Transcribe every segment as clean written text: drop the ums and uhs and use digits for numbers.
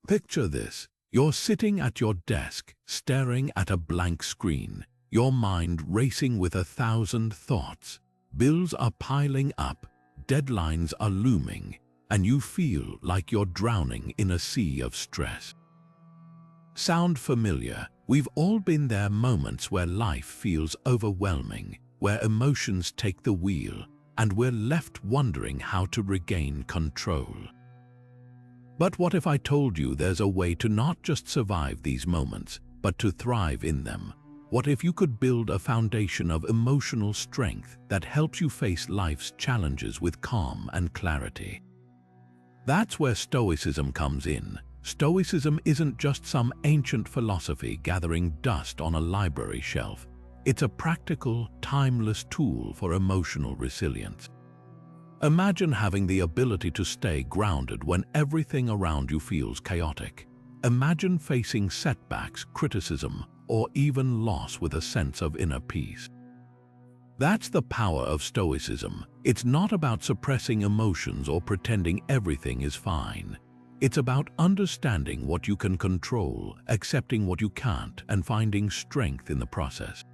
Picture this. You're sitting at your desk, staring at a blank screen, your mind racing with 1,000 thoughts. Bills are piling up, deadlines are looming, and you feel like you're drowning in a sea of stress. Sound familiar? We've all been there, moments where life feels overwhelming, where emotions take the wheel, and we're left wondering how to regain control. But what if I told you there's a way to not just survive these moments, but to thrive in them? What if you could build a foundation of emotional strength that helps you face life's challenges with calm and clarity? That's where Stoicism comes in. Stoicism isn't just some ancient philosophy gathering dust on a library shelf. It's a practical, timeless tool for emotional resilience. Imagine having the ability to stay grounded when everything around you feels chaotic. Imagine facing setbacks, criticism, or even loss with a sense of inner peace. That's the power of Stoicism. It's not about suppressing emotions or pretending everything is fine. It's about understanding what you can control, accepting what you can't, and finding strength in the process.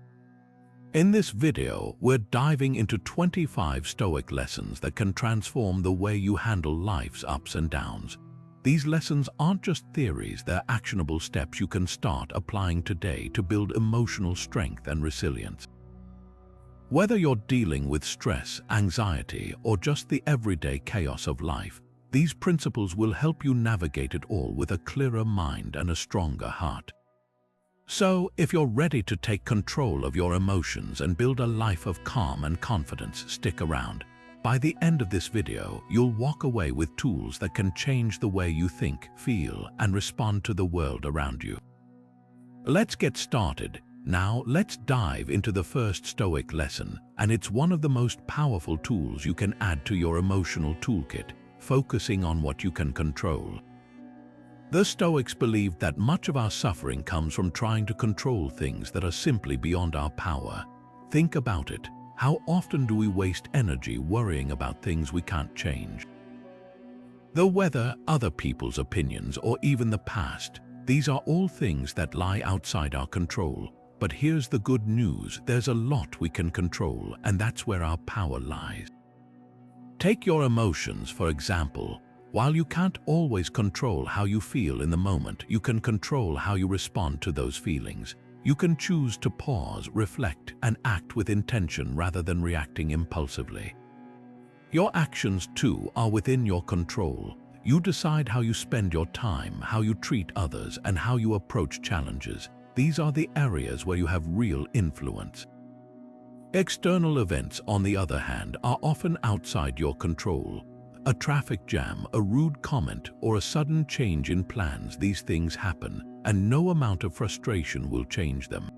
In this video, we're diving into 25 Stoic lessons that can transform the way you handle life's ups and downs. These lessons aren't just theories, they're actionable steps you can start applying today to build emotional strength and resilience. Whether you're dealing with stress, anxiety, or just the everyday chaos of life, these principles will help you navigate it all with a clearer mind and a stronger heart. So, if you're ready to take control of your emotions and build a life of calm and confidence, stick around. By the end of this video, you'll walk away with tools that can change the way you think, feel, and respond to the world around you. Let's get started. Now, let's dive into the first Stoic lesson, and it's one of the most powerful tools you can add to your emotional toolkit, focusing on what you can control. The Stoics believed that much of our suffering comes from trying to control things that are simply beyond our power. Think about it. How often do we waste energy worrying about things we can't change? The weather, other people's opinions, or even the past, these are all things that lie outside our control. But here's the good news, there's a lot we can control, and that's where our power lies. Take your emotions, for example. While you can't always control how you feel in the moment, you can control how you respond to those feelings. You can choose to pause, reflect, and act with intention rather than reacting impulsively. Your actions, too, are within your control. You decide how you spend your time, how you treat others, and how you approach challenges. These are the areas where you have real influence. External events, on the other hand, are often outside your control. A traffic jam, a rude comment, or a sudden change in plans, these things happen, and no amount of frustration will change them.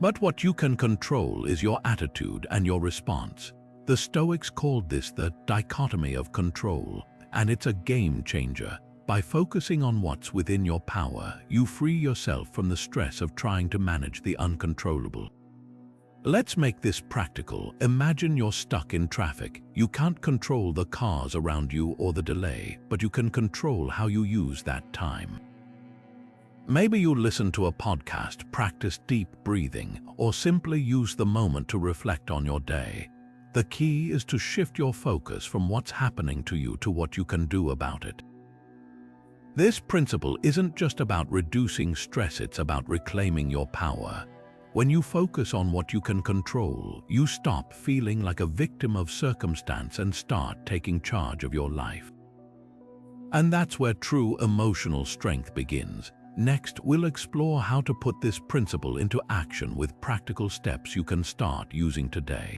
But what you can control is your attitude and your response. The Stoics called this the dichotomy of control, and it's a game changer. By focusing on what's within your power, you free yourself from the stress of trying to manage the uncontrollable. Let's make this practical. Imagine you're stuck in traffic. You can't control the cars around you or the delay, but you can control how you use that time. Maybe you listen to a podcast, practice deep breathing, or simply use the moment to reflect on your day. The key is to shift your focus from what's happening to you to what you can do about it. This principle isn't just about reducing stress, it's about reclaiming your power. When you focus on what you can control, you stop feeling like a victim of circumstance and start taking charge of your life. And that's where true emotional strength begins. Next, we'll explore how to put this principle into action with practical steps you can start using today.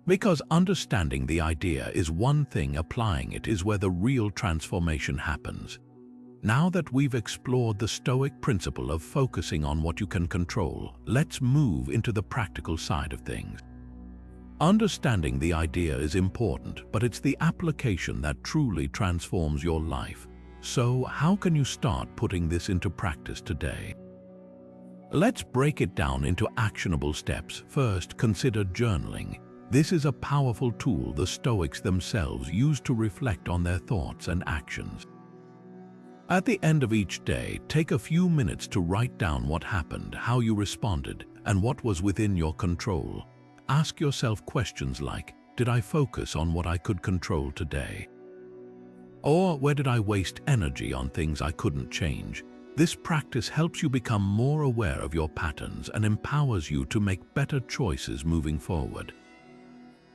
Because understanding the idea is one thing, applying it is where the real transformation happens. Now that we've explored the Stoic principle of focusing on what you can control, let's move into the practical side of things. Understanding the idea is important, but it's the application that truly transforms your life. So, how can you start putting this into practice today? Let's break it down into actionable steps. First, consider journaling. This is a powerful tool the Stoics themselves used to reflect on their thoughts and actions. At the end of each day, take a few minutes to write down what happened, how you responded, and what was within your control. Ask yourself questions like, did I focus on what I could control today? Or where did I waste energy on things I couldn't change? This practice helps you become more aware of your patterns and empowers you to make better choices moving forward.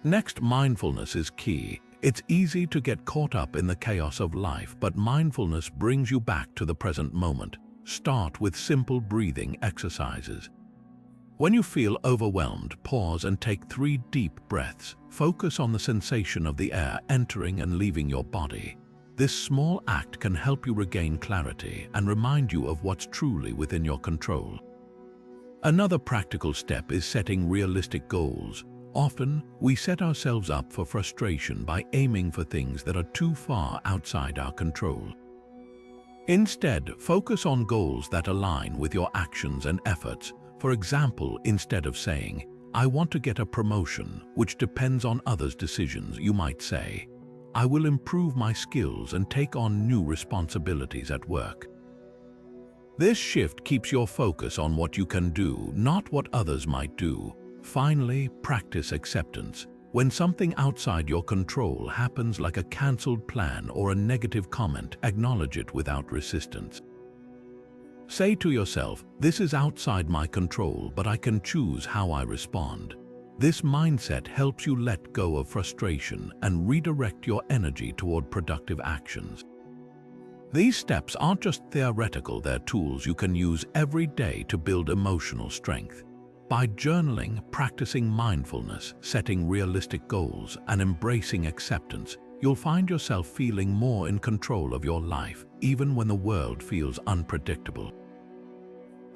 Next, mindfulness is key. It's easy to get caught up in the chaos of life, but mindfulness brings you back to the present moment. Start with simple breathing exercises. When you feel overwhelmed, pause and take 3 deep breaths. Focus on the sensation of the air entering and leaving your body. This small act can help you regain clarity and remind you of what's truly within your control. Another practical step is setting realistic goals. Often, we set ourselves up for frustration by aiming for things that are too far outside our control. Instead, focus on goals that align with your actions and efforts. For example, instead of saying, "I want to get a promotion," which depends on others' decisions, you might say, "I will improve my skills and take on new responsibilities at work." This shift keeps your focus on what you can do, not what others might do. Finally, practice acceptance. When something outside your control happens, like a cancelled plan or a negative comment, acknowledge it without resistance. Say to yourself, "This is outside my control, but I can choose how I respond." This mindset helps you let go of frustration and redirect your energy toward productive actions. These steps aren't just theoretical, they're tools you can use every day to build emotional strength. By journaling, practicing mindfulness, setting realistic goals, and embracing acceptance, you'll find yourself feeling more in control of your life, even when the world feels unpredictable.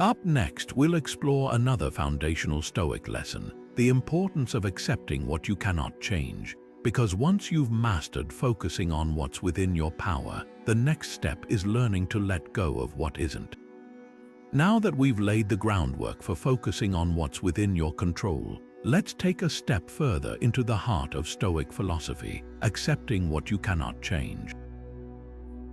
Up next, we'll explore another foundational Stoic lesson, the importance of accepting what you cannot change. Because once you've mastered focusing on what's within your power, the next step is learning to let go of what isn't. Now that we've laid the groundwork for focusing on what's within your control, let's take a step further into the heart of Stoic philosophy, accepting what you cannot change.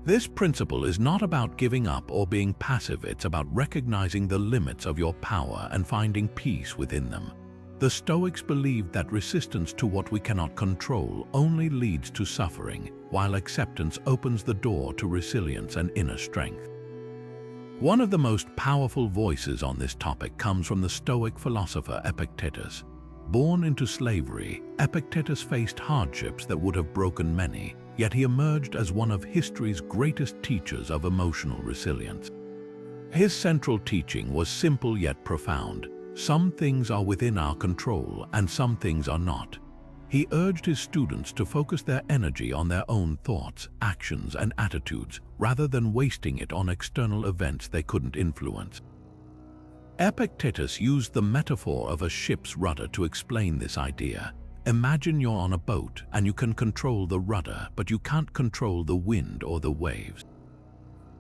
This principle is not about giving up or being passive, it's about recognizing the limits of your power and finding peace within them. The Stoics believed that resistance to what we cannot control only leads to suffering, while acceptance opens the door to resilience and inner strength. One of the most powerful voices on this topic comes from the Stoic philosopher Epictetus. Born into slavery, Epictetus faced hardships that would have broken many, yet he emerged as one of history's greatest teachers of emotional resilience. His central teaching was simple yet profound. Some things are within our control and some things are not. He urged his students to focus their energy on their own thoughts, actions, and attitudes, rather than wasting it on external events they couldn't influence. Epictetus used the metaphor of a ship's rudder to explain this idea. Imagine you're on a boat and you can control the rudder, but you can't control the wind or the waves.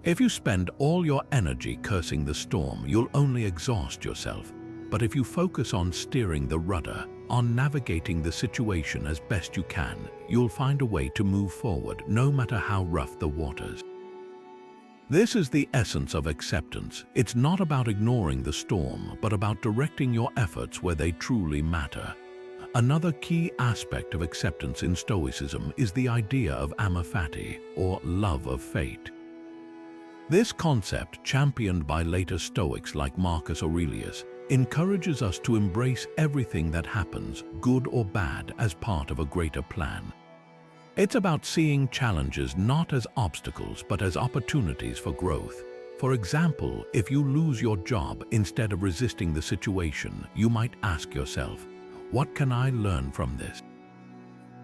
If you spend all your energy cursing the storm, you'll only exhaust yourself. But if you focus on steering the rudder, on navigating the situation as best you can, you'll find a way to move forward, no matter how rough the waters. This is the essence of acceptance. It's not about ignoring the storm, but about directing your efforts where they truly matter. Another key aspect of acceptance in Stoicism is the idea of amor fati, or love of fate. This concept, championed by later Stoics like Marcus Aurelius, encourages us to embrace everything that happens, good or bad, as part of a greater plan. It's about seeing challenges not as obstacles but as opportunities for growth. For example, if you lose your job, instead of resisting the situation, you might ask yourself, what can I learn from this?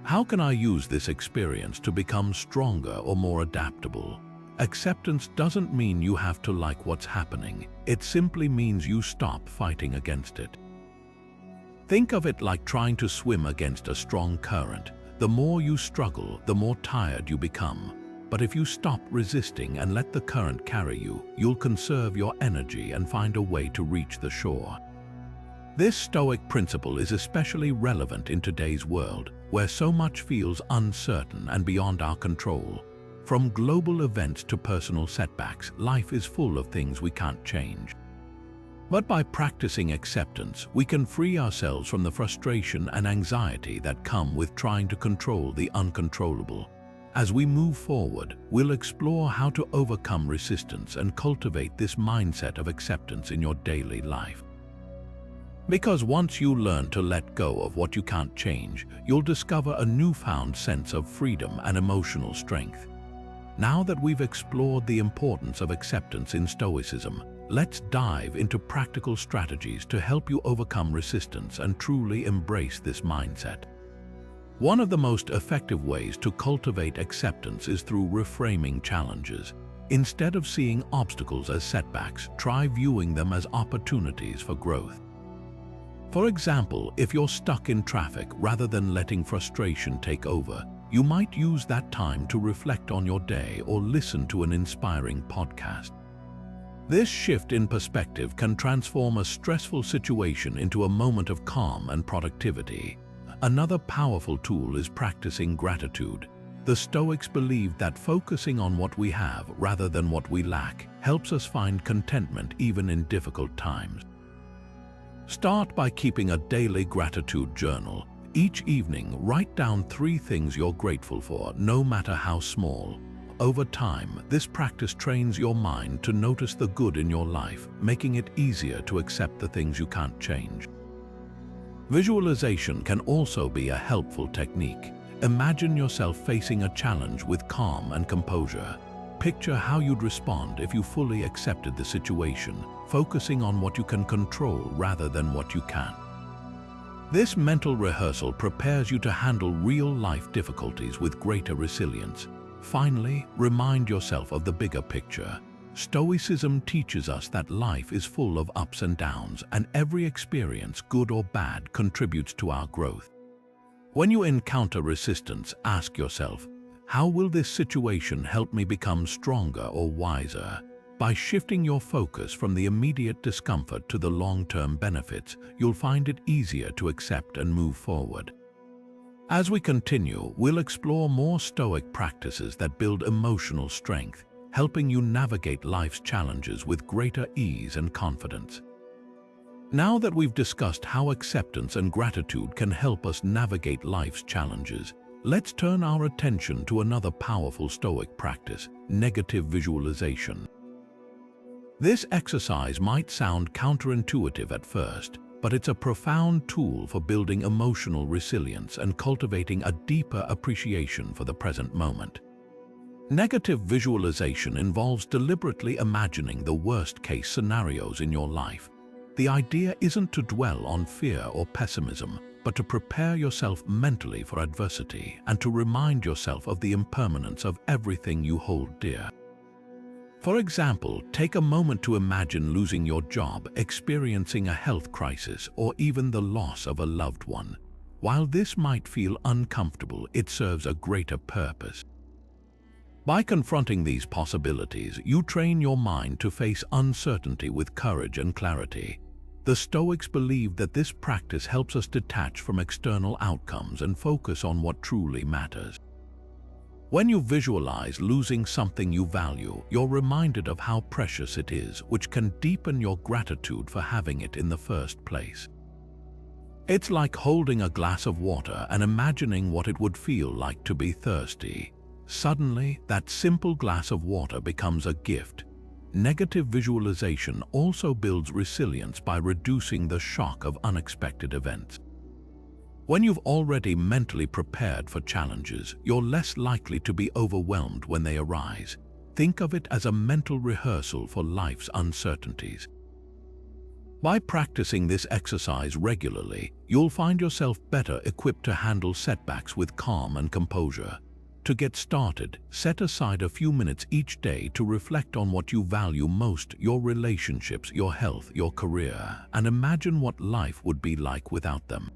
How can I use this experience to become stronger or more adaptable? Acceptance doesn't mean you have to like what's happening. It simply means you stop fighting against it. Think of it like trying to swim against a strong current. The more you struggle, the more tired you become. But if you stop resisting and let the current carry you, you'll conserve your energy and find a way to reach the shore. This Stoic principle is especially relevant in today's world, where so much feels uncertain and beyond our control. From global events to personal setbacks, life is full of things we can't change. But by practicing acceptance, we can free ourselves from the frustration and anxiety that come with trying to control the uncontrollable. As we move forward, we'll explore how to overcome resistance and cultivate this mindset of acceptance in your daily life. Because once you learn to let go of what you can't change, you'll discover a newfound sense of freedom and emotional strength. Now that we've explored the importance of acceptance in Stoicism, let's dive into practical strategies to help you overcome resistance and truly embrace this mindset. One of the most effective ways to cultivate acceptance is through reframing challenges. Instead of seeing obstacles as setbacks, try viewing them as opportunities for growth. For example, if you're stuck in traffic, rather than letting frustration take over, you might use that time to reflect on your day or listen to an inspiring podcast. This shift in perspective can transform a stressful situation into a moment of calm and productivity. Another powerful tool is practicing gratitude. The Stoics believed that focusing on what we have rather than what we lack helps us find contentment even in difficult times. Start by keeping a daily gratitude journal. Each evening, write down 3 things you're grateful for, no matter how small. Over time, this practice trains your mind to notice the good in your life, making it easier to accept the things you can't change. Visualization can also be a helpful technique. Imagine yourself facing a challenge with calm and composure. Picture how you'd respond if you fully accepted the situation, focusing on what you can control rather than what you can't. This mental rehearsal prepares you to handle real-life difficulties with greater resilience. Finally, remind yourself of the bigger picture. Stoicism teaches us that life is full of ups and downs, and every experience, good or bad, contributes to our growth. When you encounter resistance, ask yourself, how will this situation help me become stronger or wiser? By shifting your focus from the immediate discomfort to the long-term benefits, you'll find it easier to accept and move forward. As we continue, we'll explore more Stoic practices that build emotional strength, helping you navigate life's challenges with greater ease and confidence. Now that we've discussed how acceptance and gratitude can help us navigate life's challenges, let's turn our attention to another powerful Stoic practice, negative visualization. This exercise might sound counterintuitive at first, but it's a profound tool for building emotional resilience and cultivating a deeper appreciation for the present moment. Negative visualization involves deliberately imagining the worst-case scenarios in your life. The idea isn't to dwell on fear or pessimism, but to prepare yourself mentally for adversity and to remind yourself of the impermanence of everything you hold dear. For example, take a moment to imagine losing your job, experiencing a health crisis, or even the loss of a loved one. While this might feel uncomfortable, it serves a greater purpose. By confronting these possibilities, you train your mind to face uncertainty with courage and clarity. The Stoics believed that this practice helps us detach from external outcomes and focus on what truly matters. When you visualize losing something you value, you're reminded of how precious it is, which can deepen your gratitude for having it in the first place. It's like holding a glass of water and imagining what it would feel like to be thirsty. Suddenly, that simple glass of water becomes a gift. Negative visualization also builds resilience by reducing the shock of unexpected events. When you've already mentally prepared for challenges, you're less likely to be overwhelmed when they arise. Think of it as a mental rehearsal for life's uncertainties. By practicing this exercise regularly, you'll find yourself better equipped to handle setbacks with calm and composure. To get started, set aside a few minutes each day to reflect on what you value most: your relationships, your health, your career, and imagine what life would be like without them.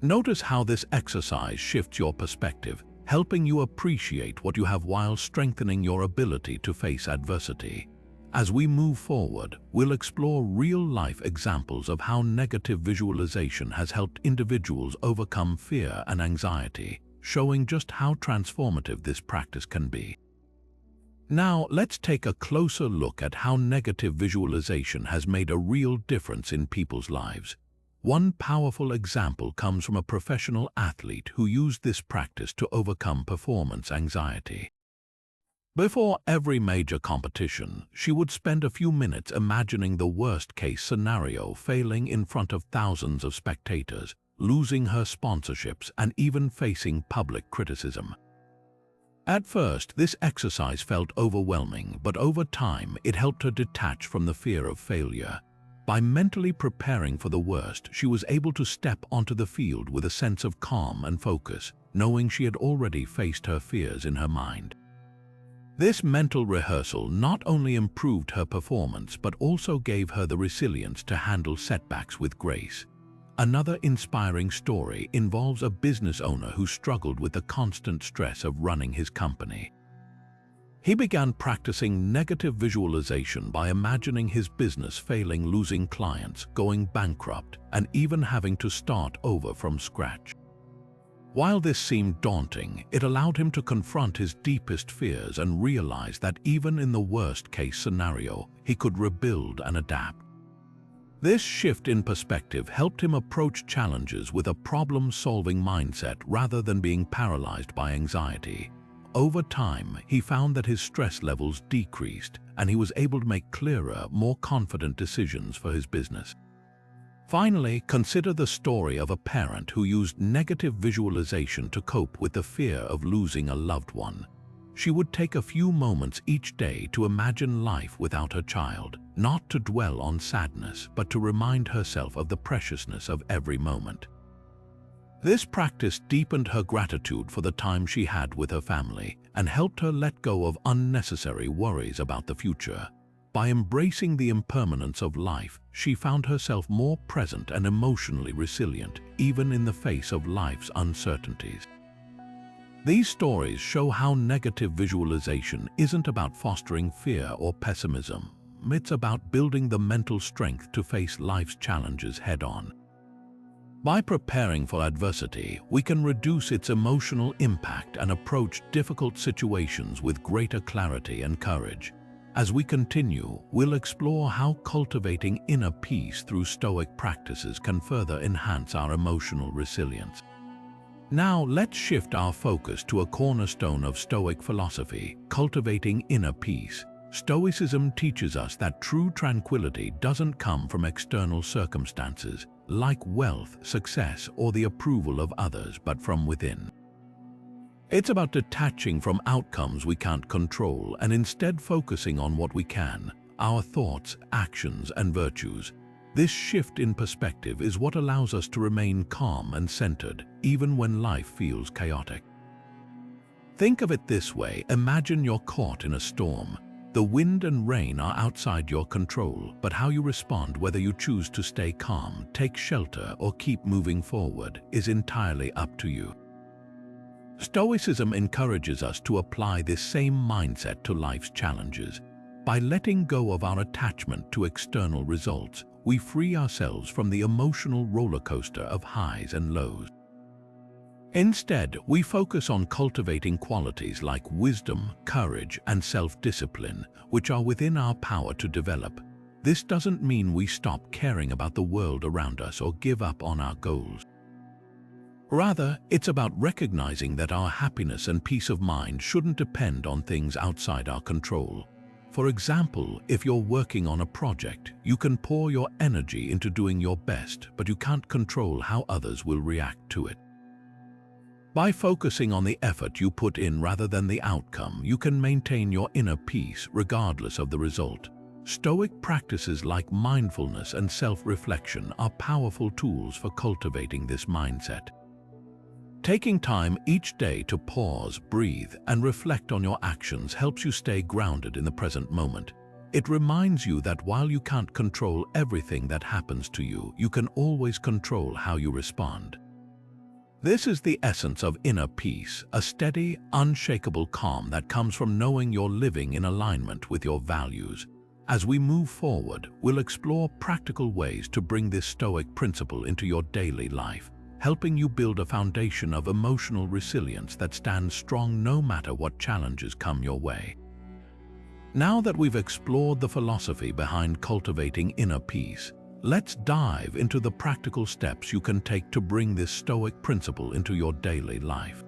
Notice how this exercise shifts your perspective, helping you appreciate what you have while strengthening your ability to face adversity. As we move forward, we'll explore real-life examples of how negative visualization has helped individuals overcome fear and anxiety, showing just how transformative this practice can be. Now, let's take a closer look at how negative visualization has made a real difference in people's lives. One powerful example comes from a professional athlete who used this practice to overcome performance anxiety. Before every major competition, she would spend a few minutes imagining the worst-case scenario, failing in front of thousands of spectators, losing her sponsorships, and even facing public criticism. At first, this exercise felt overwhelming, but over time, it helped her detach from the fear of failure. By mentally preparing for the worst, she was able to step onto the field with a sense of calm and focus, knowing she had already faced her fears in her mind. This mental rehearsal not only improved her performance but also gave her the resilience to handle setbacks with grace. Another inspiring story involves a business owner who struggled with the constant stress of running his company. He began practicing negative visualization by imagining his business failing, losing clients, going bankrupt, and even having to start over from scratch. While this seemed daunting, it allowed him to confront his deepest fears and realize that even in the worst-case scenario, he could rebuild and adapt. This shift in perspective helped him approach challenges with a problem-solving mindset rather than being paralyzed by anxiety. Over time, he found that his stress levels decreased and he was able to make clearer, more confident decisions for his business. Finally, consider the story of a parent who used negative visualization to cope with the fear of losing a loved one. She would take a few moments each day to imagine life without her child, not to dwell on sadness, but to remind herself of the preciousness of every moment. This practice deepened her gratitude for the time she had with her family and helped her let go of unnecessary worries about the future. By embracing the impermanence of life, she found herself more present and emotionally resilient, even in the face of life's uncertainties. These stories show how negative visualization isn't about fostering fear or pessimism. It's about building the mental strength to face life's challenges head-on. By preparing for adversity, we can reduce its emotional impact and approach difficult situations with greater clarity and courage. As we continue, we'll explore how cultivating inner peace through Stoic practices can further enhance our emotional resilience. Now, let's shift our focus to a cornerstone of Stoic philosophy, cultivating inner peace. Stoicism teaches us that true tranquility doesn't come from external circumstances, like wealth, success, or the approval of others, but from within. It's about detaching from outcomes we can't control and instead focusing on what we can, our thoughts, actions, and virtues. This shift in perspective is what allows us to remain calm and centered, even when life feels chaotic. Think of it this way: imagine you're caught in a storm. The wind and rain are outside your control, but how you respond, whether you choose to stay calm, take shelter, or keep moving forward, is entirely up to you. Stoicism encourages us to apply this same mindset to life's challenges. By letting go of our attachment to external results, we free ourselves from the emotional roller coaster of highs and lows. Instead, we focus on cultivating qualities like wisdom, courage, and self-discipline, which are within our power to develop. This doesn't mean we stop caring about the world around us or give up on our goals. Rather, it's about recognizing that our happiness and peace of mind shouldn't depend on things outside our control. For example, if you're working on a project, you can pour your energy into doing your best, but you can't control how others will react to it. By focusing on the effort you put in rather than the outcome, you can maintain your inner peace regardless of the result. Stoic practices like mindfulness and self-reflection are powerful tools for cultivating this mindset. Taking time each day to pause, breathe, and reflect on your actions helps you stay grounded in the present moment. It reminds you that while you can't control everything that happens to you, you can always control how you respond. This is the essence of inner peace, a steady, unshakable calm that comes from knowing you're living in alignment with your values. As we move forward, we'll explore practical ways to bring this Stoic principle into your daily life, helping you build a foundation of emotional resilience that stands strong no matter what challenges come your way. Now that we've explored the philosophy behind cultivating inner peace, let's dive into the practical steps you can take to bring this Stoic principle into your daily life.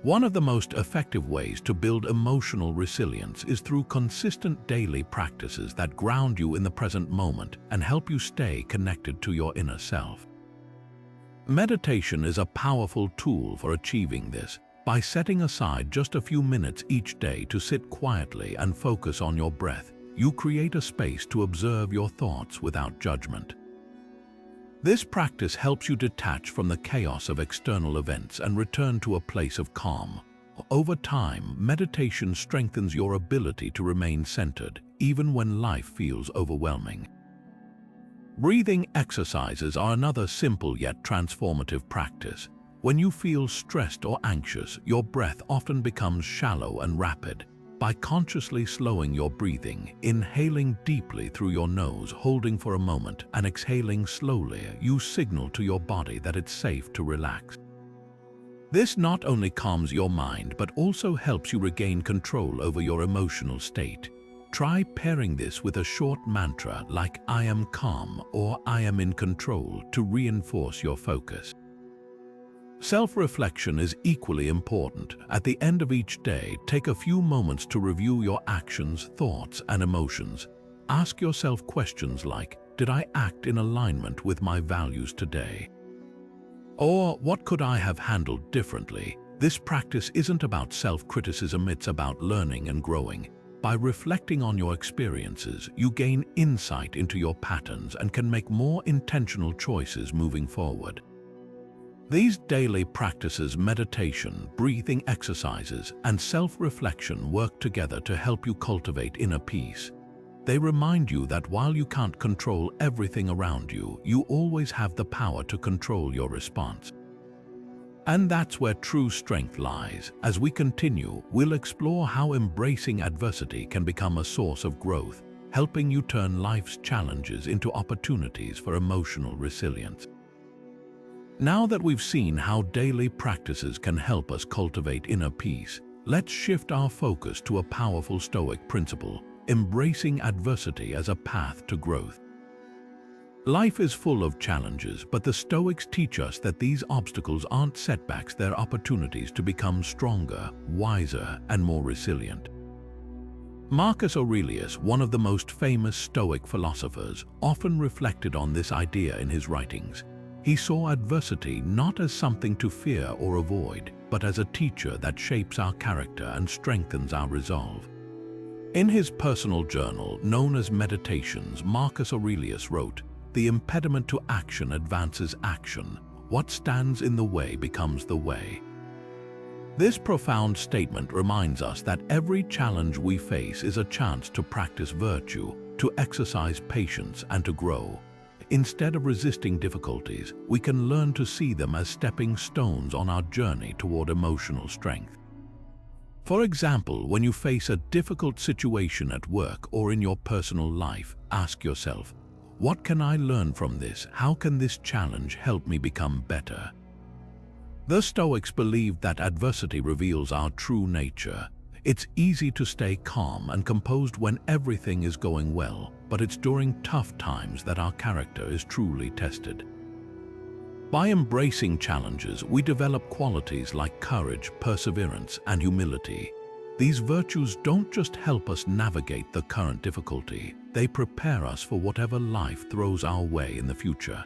One of the most effective ways to build emotional resilience is through consistent daily practices that ground you in the present moment and help you stay connected to your inner self. Meditation is a powerful tool for achieving this. By setting aside just a few minutes each day to sit quietly and focus on your breath, you create a space to observe your thoughts without judgment. This practice helps you detach from the chaos of external events and return to a place of calm. Over time, meditation strengthens your ability to remain centered, even when life feels overwhelming. Breathing exercises are another simple yet transformative practice. When you feel stressed or anxious, your breath often becomes shallow and rapid. By consciously slowing your breathing, inhaling deeply through your nose, holding for a moment, and exhaling slowly, you signal to your body that it's safe to relax. This not only calms your mind, but also helps you regain control over your emotional state. Try pairing this with a short mantra like "I am calm" or "I am in control" to reinforce your focus. Self-reflection is equally important. At the end of each day, take a few moments to review your actions, thoughts, and emotions. Ask yourself questions like, did I act in alignment with my values today? Or what could I have handled differently? This practice isn't about self-criticism, it's about learning and growing. By reflecting on your experiences, you gain insight into your patterns and can make more intentional choices moving forward. These daily practices, meditation, breathing exercises, and self-reflection work together to help you cultivate inner peace. They remind you that while you can't control everything around you, you always have the power to control your response. And that's where true strength lies. As we continue, we'll explore how embracing adversity can become a source of growth, helping you turn life's challenges into opportunities for emotional resilience. Now that we've seen how daily practices can help us cultivate inner peace, let's shift our focus to a powerful Stoic principle, embracing adversity as a path to growth. Life is full of challenges, but the Stoics teach us that these obstacles aren't setbacks, they're opportunities to become stronger, wiser, and more resilient. Marcus Aurelius, one of the most famous Stoic philosophers, often reflected on this idea in his writings. He saw adversity not as something to fear or avoid, but as a teacher that shapes our character and strengthens our resolve. In his personal journal, known as Meditations, Marcus Aurelius wrote, "The impediment to action advances action. What stands in the way becomes the way." This profound statement reminds us that every challenge we face is a chance to practice virtue, to exercise patience, and to grow. Instead of resisting difficulties, we can learn to see them as stepping stones on our journey toward emotional strength. For example, when you face a difficult situation at work or in your personal life, ask yourself, what can I learn from this? How can this challenge help me become better? The Stoics believed that adversity reveals our true nature. It's easy to stay calm and composed when everything is going well, but it's during tough times that our character is truly tested. By embracing challenges, we develop qualities like courage, perseverance, and humility. These virtues don't just help us navigate the current difficulty, they prepare us for whatever life throws our way in the future.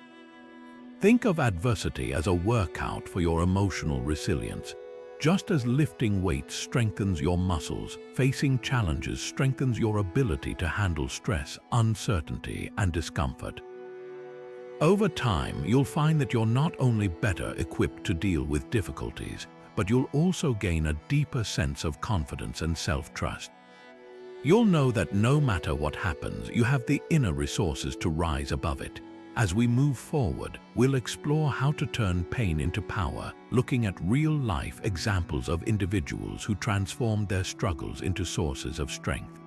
Think of adversity as a workout for your emotional resilience. Just as lifting weights strengthens your muscles, facing challenges strengthens your ability to handle stress, uncertainty, and discomfort. Over time, you'll find that you're not only better equipped to deal with difficulties, but you'll also gain a deeper sense of confidence and self-trust. You'll know that no matter what happens, you have the inner resources to rise above it. As we move forward, we'll explore how to turn pain into power, looking at real-life examples of individuals who transformed their struggles into sources of strength.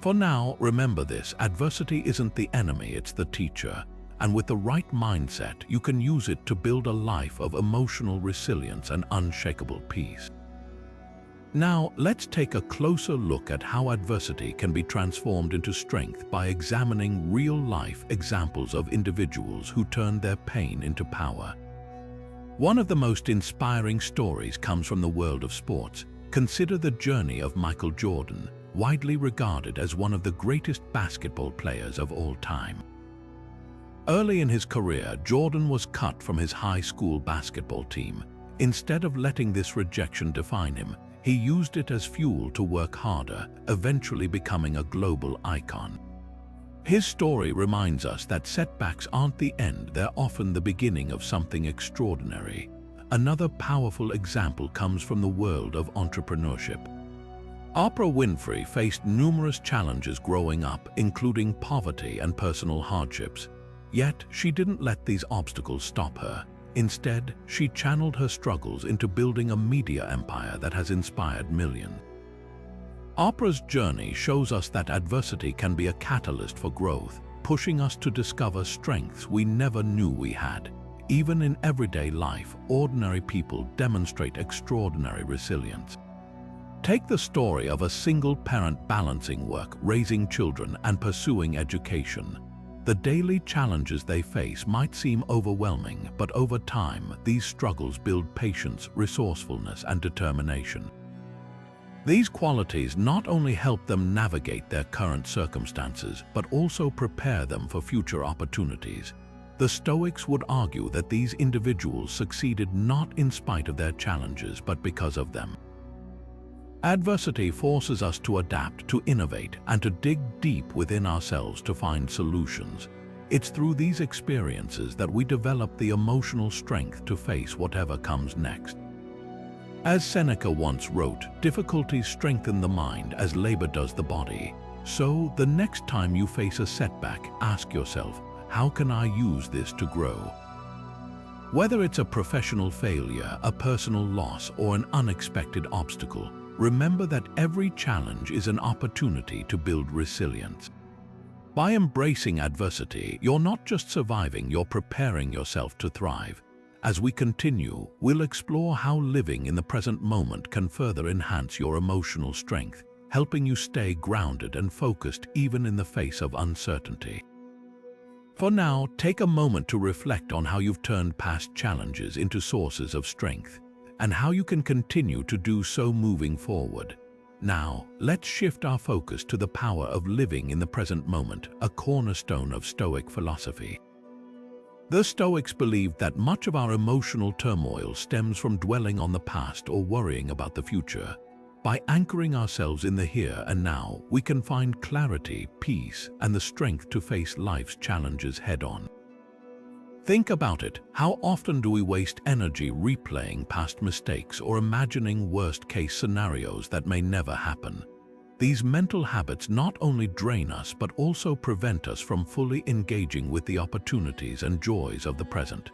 For now, remember this: adversity isn't the enemy, it's the teacher. and with the right mindset, you can use it to build a life of emotional resilience and unshakable peace. Now, let's take a closer look at how adversity can be transformed into strength by examining real-life examples of individuals who turned their pain into power. One of the most inspiring stories comes from the world of sports. Consider the journey of Michael Jordan, widely regarded as one of the greatest basketball players of all time. Early in his career, Jordan was cut from his high school basketball team. Instead of letting this rejection define him, he used it as fuel to work harder, eventually becoming a global icon. His story reminds us that setbacks aren't the end, they're often the beginning of something extraordinary. Another powerful example comes from the world of entrepreneurship. Oprah Winfrey faced numerous challenges growing up, including poverty and personal hardships. Yet, she didn't let these obstacles stop her. Instead, she channeled her struggles into building a media empire that has inspired millions. Oprah's journey shows us that adversity can be a catalyst for growth, pushing us to discover strengths we never knew we had. Even in everyday life, ordinary people demonstrate extraordinary resilience. Take the story of a single parent balancing work, raising children, and pursuing education. The daily challenges they face might seem overwhelming, but over time, these struggles build patience, resourcefulness, and determination. These qualities not only help them navigate their current circumstances, but also prepare them for future opportunities. The Stoics would argue that these individuals succeeded not in spite of their challenges, but because of them. Adversity forces us to adapt, to innovate, and to dig deep within ourselves to find solutions. It's through these experiences that we develop the emotional strength to face whatever comes next. As Seneca once wrote, difficulties strengthen the mind as labor does the body. So, the next time you face a setback, ask yourself, how can I use this to grow? Whether it's a professional failure, a personal loss, or an unexpected obstacle, remember that every challenge is an opportunity to build resilience. By embracing adversity, you're not just surviving, you're preparing yourself to thrive. As we continue, we'll explore how living in the present moment can further enhance your emotional strength, helping you stay grounded and focused even in the face of uncertainty. For now, take a moment to reflect on how you've turned past challenges into sources of strength, and how you can continue to do so moving forward. Now, let's shift our focus to the power of living in the present moment, a cornerstone of Stoic philosophy. The Stoics believed that much of our emotional turmoil stems from dwelling on the past or worrying about the future. By anchoring ourselves in the here and now, we can find clarity, peace, and the strength to face life's challenges head-on. Think about it. How often do we waste energy replaying past mistakes or imagining worst-case scenarios that may never happen? These mental habits not only drain us but also prevent us from fully engaging with the opportunities and joys of the present.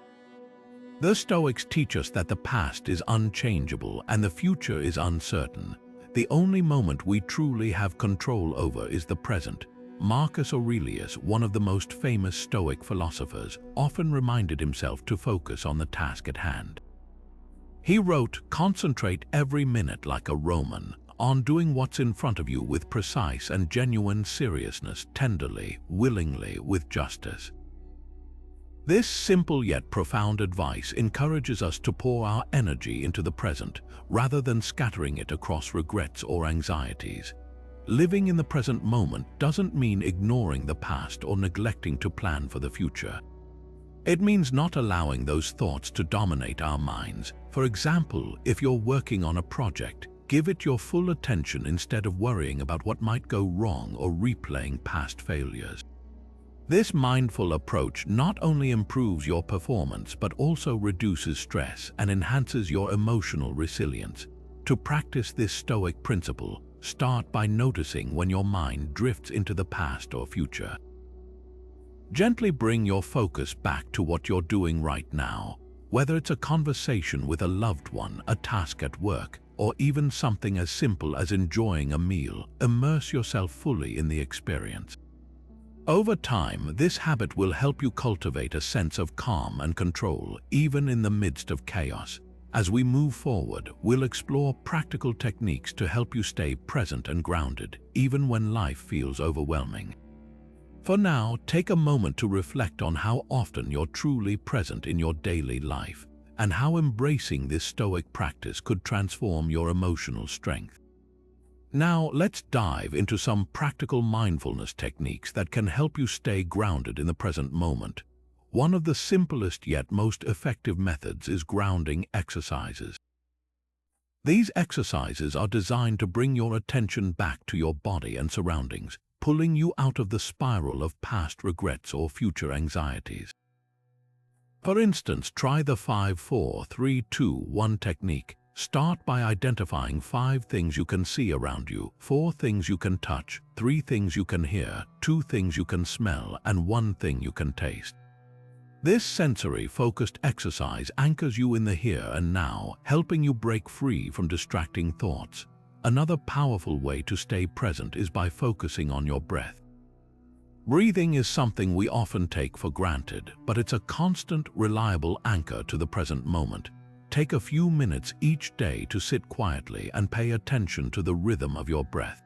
The Stoics teach us that the past is unchangeable and the future is uncertain. The only moment we truly have control over is the present. Marcus Aurelius, one of the most famous Stoic philosophers, often reminded himself to focus on the task at hand. He wrote, "Concentrate every minute like a Roman, on doing what's in front of you with precise and genuine seriousness, tenderly, willingly, with justice." This simple yet profound advice encourages us to pour our energy into the present, rather than scattering it across regrets or anxieties. Living in the present moment doesn't mean ignoring the past or neglecting to plan for the future. It means not allowing those thoughts to dominate our minds. For example, if you're working on a project, give it your full attention instead of worrying about what might go wrong or replaying past failures. This mindful approach not only improves your performance but also reduces stress and enhances your emotional resilience. To practice this Stoic principle, start by noticing when your mind drifts into the past or future. Gently bring your focus back to what you're doing right now, whether it's a conversation with a loved one, a task at work, or even something as simple as enjoying a meal. Immerse yourself fully in the experience. Over time, this habit will help you cultivate a sense of calm and control, even in the midst of chaos. As we move forward, we'll explore practical techniques to help you stay present and grounded, even when life feels overwhelming. For now, take a moment to reflect on how often you're truly present in your daily life, and how embracing this Stoic practice could transform your emotional strength. Now, let's dive into some practical mindfulness techniques that can help you stay grounded in the present moment. One of the simplest yet most effective methods is grounding exercises. These exercises are designed to bring your attention back to your body and surroundings, pulling you out of the spiral of past regrets or future anxieties. For instance, try the 5-4-3-2-1 technique. Start by identifying 5 things you can see around you, 4 things you can touch, 3 things you can hear, 2 things you can smell, and 1 thing you can taste. This sensory-focused exercise anchors you in the here and now, helping you break free from distracting thoughts. Another powerful way to stay present is by focusing on your breath. Breathing is something we often take for granted, but it's a constant, reliable anchor to the present moment. Take a few minutes each day to sit quietly and pay attention to the rhythm of your breath.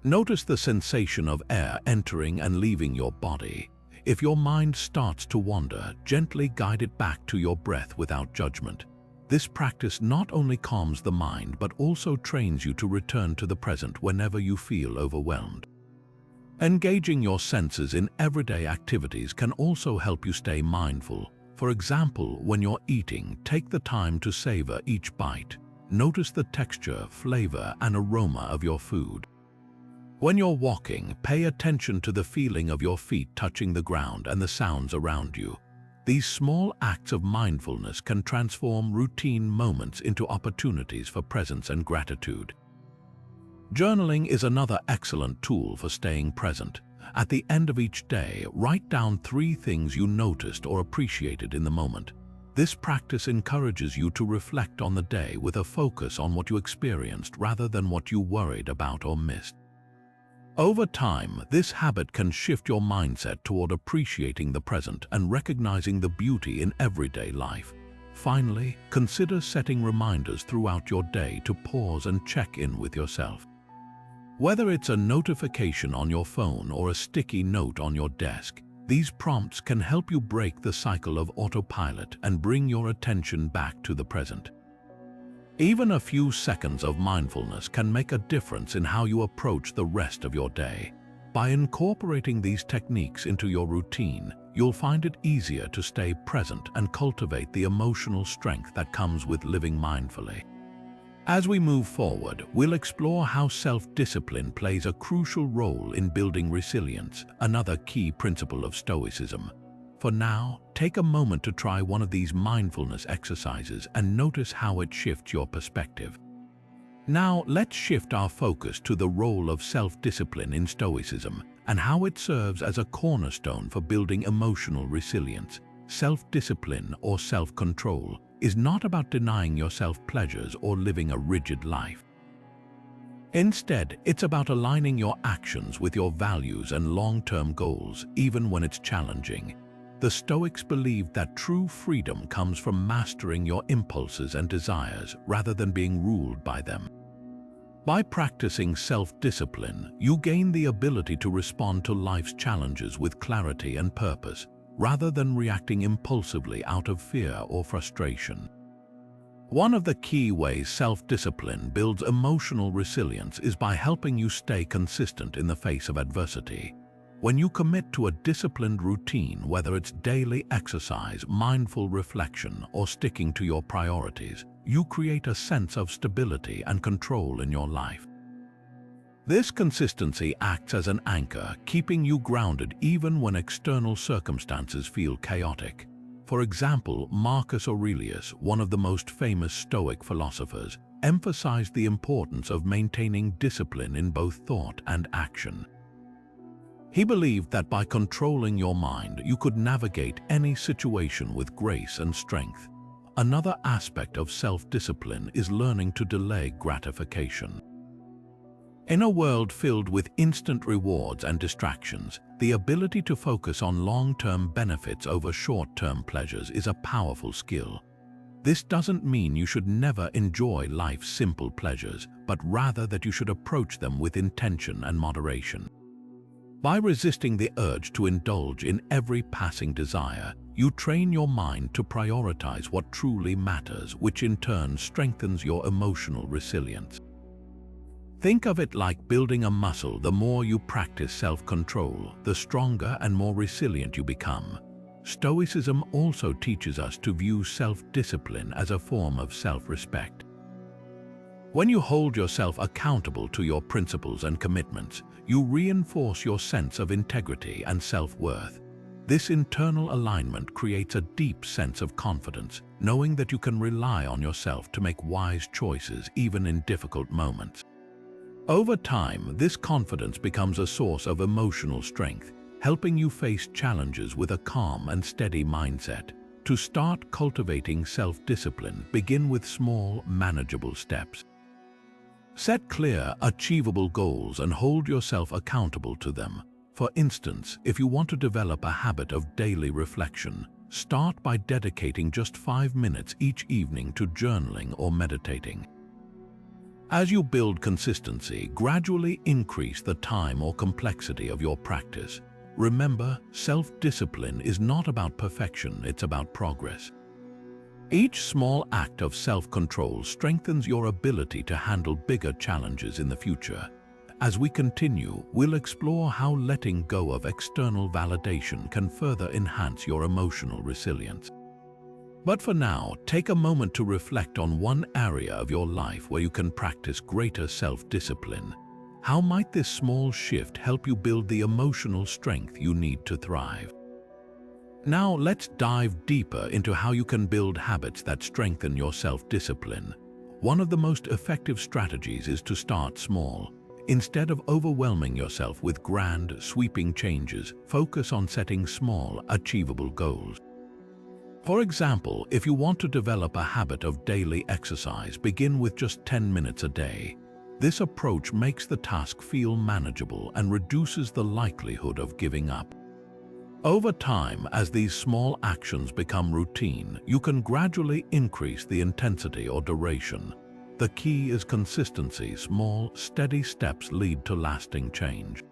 Notice the sensation of air entering and leaving your body. If your mind starts to wander, gently guide it back to your breath without judgment. This practice not only calms the mind but also trains you to return to the present whenever you feel overwhelmed. Engaging your senses in everyday activities can also help you stay mindful. For example, when you're eating, take the time to savor each bite. Notice the texture, flavor, and aroma of your food. When you're walking, pay attention to the feeling of your feet touching the ground and the sounds around you. These small acts of mindfulness can transform routine moments into opportunities for presence and gratitude. Journaling is another excellent tool for staying present. At the end of each day, write down 3 things you noticed or appreciated in the moment. This practice encourages you to reflect on the day with a focus on what you experienced rather than what you worried about or missed. Over time, this habit can shift your mindset toward appreciating the present and recognizing the beauty in everyday life. Finally, consider setting reminders throughout your day to pause and check in with yourself. Whether it's a notification on your phone or a sticky note on your desk, these prompts can help you break the cycle of autopilot and bring your attention back to the present. Even a few seconds of mindfulness can make a difference in how you approach the rest of your day. By incorporating these techniques into your routine, you'll find it easier to stay present and cultivate the emotional strength that comes with living mindfully. As we move forward, we'll explore how self-discipline plays a crucial role in building resilience, another key principle of Stoicism. For now, take a moment to try one of these mindfulness exercises and notice how it shifts your perspective. Now, let's shift our focus to the role of self-discipline in Stoicism and how it serves as a cornerstone for building emotional resilience. Self-discipline or self-control is not about denying yourself pleasures or living a rigid life. Instead, it's about aligning your actions with your values and long-term goals, even when it's challenging. The Stoics believed that true freedom comes from mastering your impulses and desires rather than being ruled by them. By practicing self-discipline, you gain the ability to respond to life's challenges with clarity and purpose, rather than reacting impulsively out of fear or frustration. One of the key ways self-discipline builds emotional resilience is by helping you stay consistent in the face of adversity. When you commit to a disciplined routine, whether it's daily exercise, mindful reflection, or sticking to your priorities, you create a sense of stability and control in your life. This consistency acts as an anchor, keeping you grounded even when external circumstances feel chaotic. For example, Marcus Aurelius, one of the most famous Stoic philosophers, emphasized the importance of maintaining discipline in both thought and action. He believed that by controlling your mind, you could navigate any situation with grace and strength. Another aspect of self-discipline is learning to delay gratification. In a world filled with instant rewards and distractions, the ability to focus on long-term benefits over short-term pleasures is a powerful skill. This doesn't mean you should never enjoy life's simple pleasures, but rather that you should approach them with intention and moderation. By resisting the urge to indulge in every passing desire, you train your mind to prioritize what truly matters, which in turn strengthens your emotional resilience. Think of it like building a muscle. The more you practice self-control, the stronger and more resilient you become. Stoicism also teaches us to view self-discipline as a form of self-respect. When you hold yourself accountable to your principles and commitments, you reinforce your sense of integrity and self-worth. This internal alignment creates a deep sense of confidence, knowing that you can rely on yourself to make wise choices even in difficult moments. Over time, this confidence becomes a source of emotional strength, helping you face challenges with a calm and steady mindset. To start cultivating self-discipline, begin with small, manageable steps. Set clear, achievable goals and hold yourself accountable to them. For instance, if you want to develop a habit of daily reflection, start by dedicating just 5 minutes each evening to journaling or meditating. As you build consistency, gradually increase the time or complexity of your practice. Remember, self-discipline is not about perfection, it's about progress. Each small act of self-control strengthens your ability to handle bigger challenges in the future. As we continue, we'll explore how letting go of external validation can further enhance your emotional resilience. But for now, take a moment to reflect on one area of your life where you can practice greater self-discipline. How might this small shift help you build the emotional strength you need to thrive? Now let's dive deeper into how you can build habits that strengthen your self-discipline. One of the most effective strategies is to start small. Instead of overwhelming yourself with grand, sweeping changes, focus on setting small, achievable goals. For example, if you want to develop a habit of daily exercise, begin with just 10 minutes a day. This approach makes the task feel manageable and reduces the likelihood of giving up. Over time, as these small actions become routine, you can gradually increase the intensity or duration. The key is consistency. Small, steady steps lead to lasting change.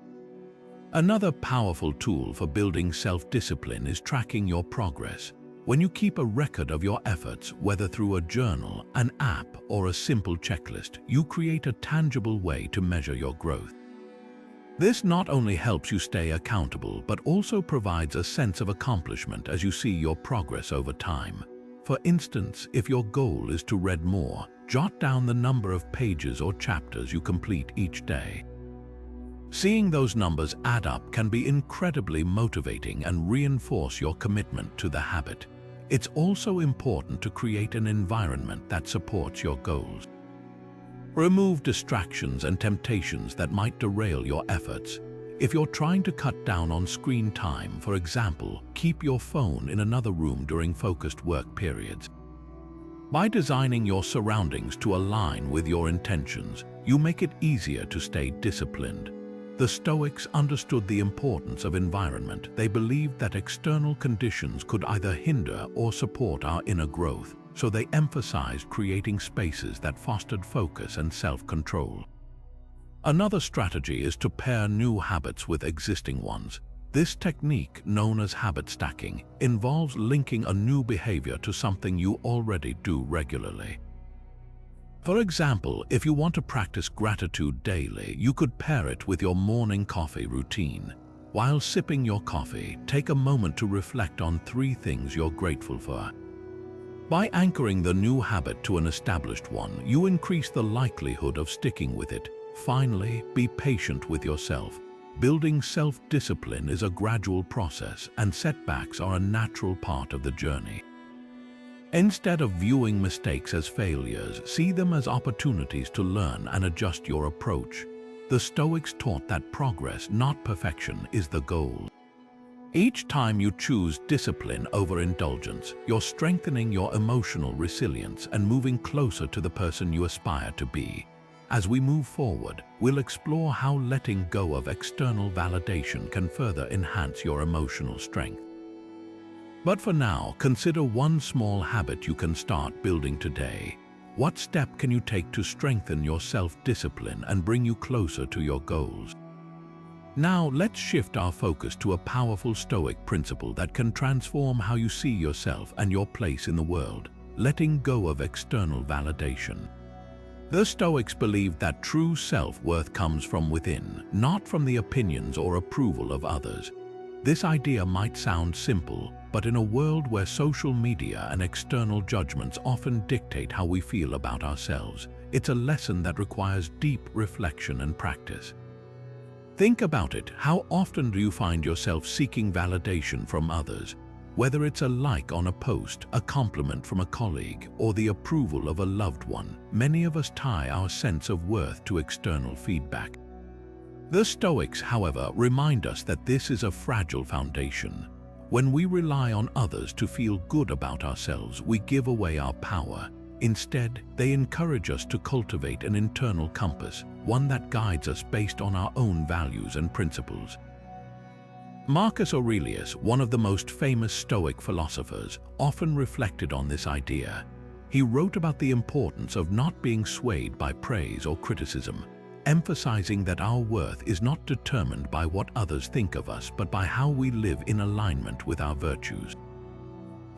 Another powerful tool for building self-discipline is tracking your progress. When you keep a record of your efforts, whether through a journal, an app, or a simple checklist, you create a tangible way to measure your growth. This not only helps you stay accountable, but also provides a sense of accomplishment as you see your progress over time. For instance, if your goal is to read more, jot down the number of pages or chapters you complete each day. Seeing those numbers add up can be incredibly motivating and reinforce your commitment to the habit. It's also important to create an environment that supports your goals. Remove distractions and temptations that might derail your efforts. If you're trying to cut down on screen time, for example, keep your phone in another room during focused work periods. By designing your surroundings to align with your intentions, you make it easier to stay disciplined. The Stoics understood the importance of environment. They believed that external conditions could either hinder or support our inner growth, so they emphasized creating spaces that fostered focus and self-control. Another strategy is to pair new habits with existing ones. This technique, known as habit stacking, involves linking a new behavior to something you already do regularly. For example, if you want to practice gratitude daily, you could pair it with your morning coffee routine. While sipping your coffee, take a moment to reflect on 3 things you're grateful for. By anchoring the new habit to an established one, you increase the likelihood of sticking with it. Finally, be patient with yourself. Building self-discipline is a gradual process, and setbacks are a natural part of the journey. Instead of viewing mistakes as failures, see them as opportunities to learn and adjust your approach. The Stoics taught that progress, not perfection, is the goal. Each time you choose discipline over indulgence, you're strengthening your emotional resilience and moving closer to the person you aspire to be. As we move forward, we'll explore how letting go of external validation can further enhance your emotional strength. But for now, consider one small habit you can start building today. What step can you take to strengthen your self-discipline and bring you closer to your goals? Now, let's shift our focus to a powerful Stoic principle that can transform how you see yourself and your place in the world: letting go of external validation. The Stoics believed that true self-worth comes from within, not from the opinions or approval of others. This idea might sound simple, but in a world where social media and external judgments often dictate how we feel about ourselves, it's a lesson that requires deep reflection and practice. Think about it. How often do you find yourself seeking validation from others? Whether it's a like on a post, a compliment from a colleague, or the approval of a loved one, many of us tie our sense of worth to external feedback. The Stoics, however, remind us that this is a fragile foundation. When we rely on others to feel good about ourselves, we give away our power. Instead, they encourage us to cultivate an internal compass, one that guides us based on our own values and principles. Marcus Aurelius, one of the most famous Stoic philosophers, often reflected on this idea. He wrote about the importance of not being swayed by praise or criticism, emphasizing that our worth is not determined by what others think of us, but by how we live in alignment with our virtues.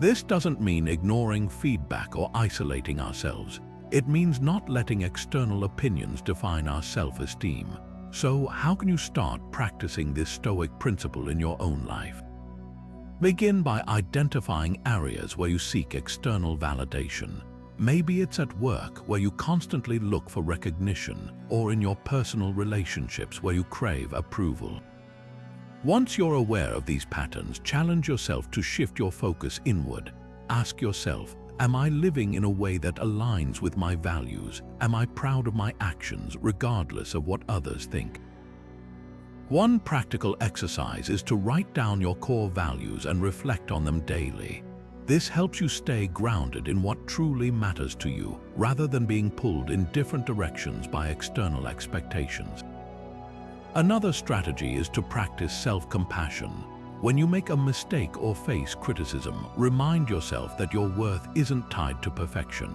This doesn't mean ignoring feedback or isolating ourselves. It means not letting external opinions define our self-esteem. So, how can you start practicing this Stoic principle in your own life? Begin by identifying areas where you seek external validation. Maybe it's at work, where you constantly look for recognition, or in your personal relationships where you crave approval. Once you're aware of these patterns, challenge yourself to shift your focus inward. Ask yourself, am I living in a way that aligns with my values? Am I proud of my actions, regardless of what others think? One practical exercise is to write down your core values and reflect on them daily. This helps you stay grounded in what truly matters to you, rather than being pulled in different directions by external expectations. Another strategy is to practice self-compassion. When you make a mistake or face criticism, remind yourself that your worth isn't tied to perfection.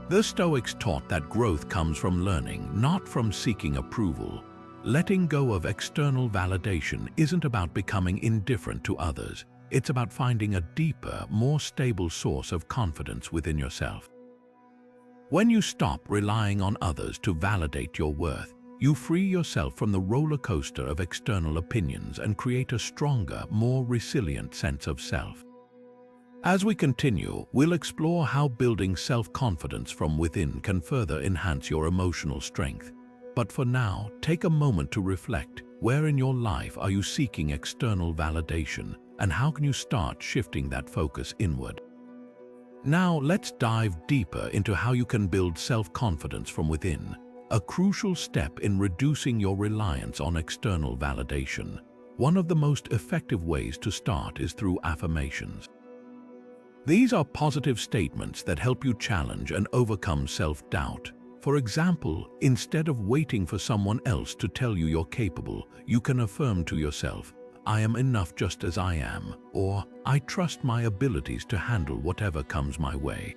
The Stoics taught that growth comes from learning, not from seeking approval. Letting go of external validation isn't about becoming indifferent to others. It's about finding a deeper, more stable source of confidence within yourself. When you stop relying on others to validate your worth, you free yourself from the roller coaster of external opinions and create a stronger, more resilient sense of self. As we continue, we'll explore how building self-confidence from within can further enhance your emotional strength. But for now, take a moment to reflect. Where in your life are you seeking external validation, and how can you start shifting that focus inward? Now, let's dive deeper into how you can build self-confidence from within. A crucial step in reducing your reliance on external validation. One of the most effective ways to start is through affirmations. These are positive statements that help you challenge and overcome self-doubt. For example, instead of waiting for someone else to tell you you're capable, you can affirm to yourself, "I am enough just as I am," or "I trust my abilities to handle whatever comes my way."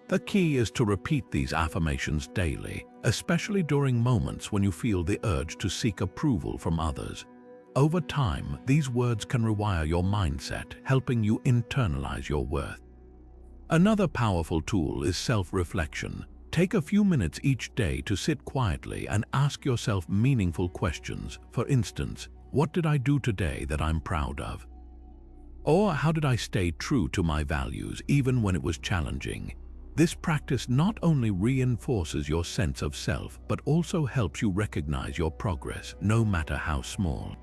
The key is to repeat these affirmations daily, especially during moments when you feel the urge to seek approval from others. Over time, these words can rewire your mindset, helping you internalize your worth. Another powerful tool is self-reflection. Take a few minutes each day to sit quietly and ask yourself meaningful questions. For instance, what did I do today that I'm proud of? Or how did I stay true to my values even when it was challenging? This practice not only reinforces your sense of self, but also helps you recognize your progress, no matter how small.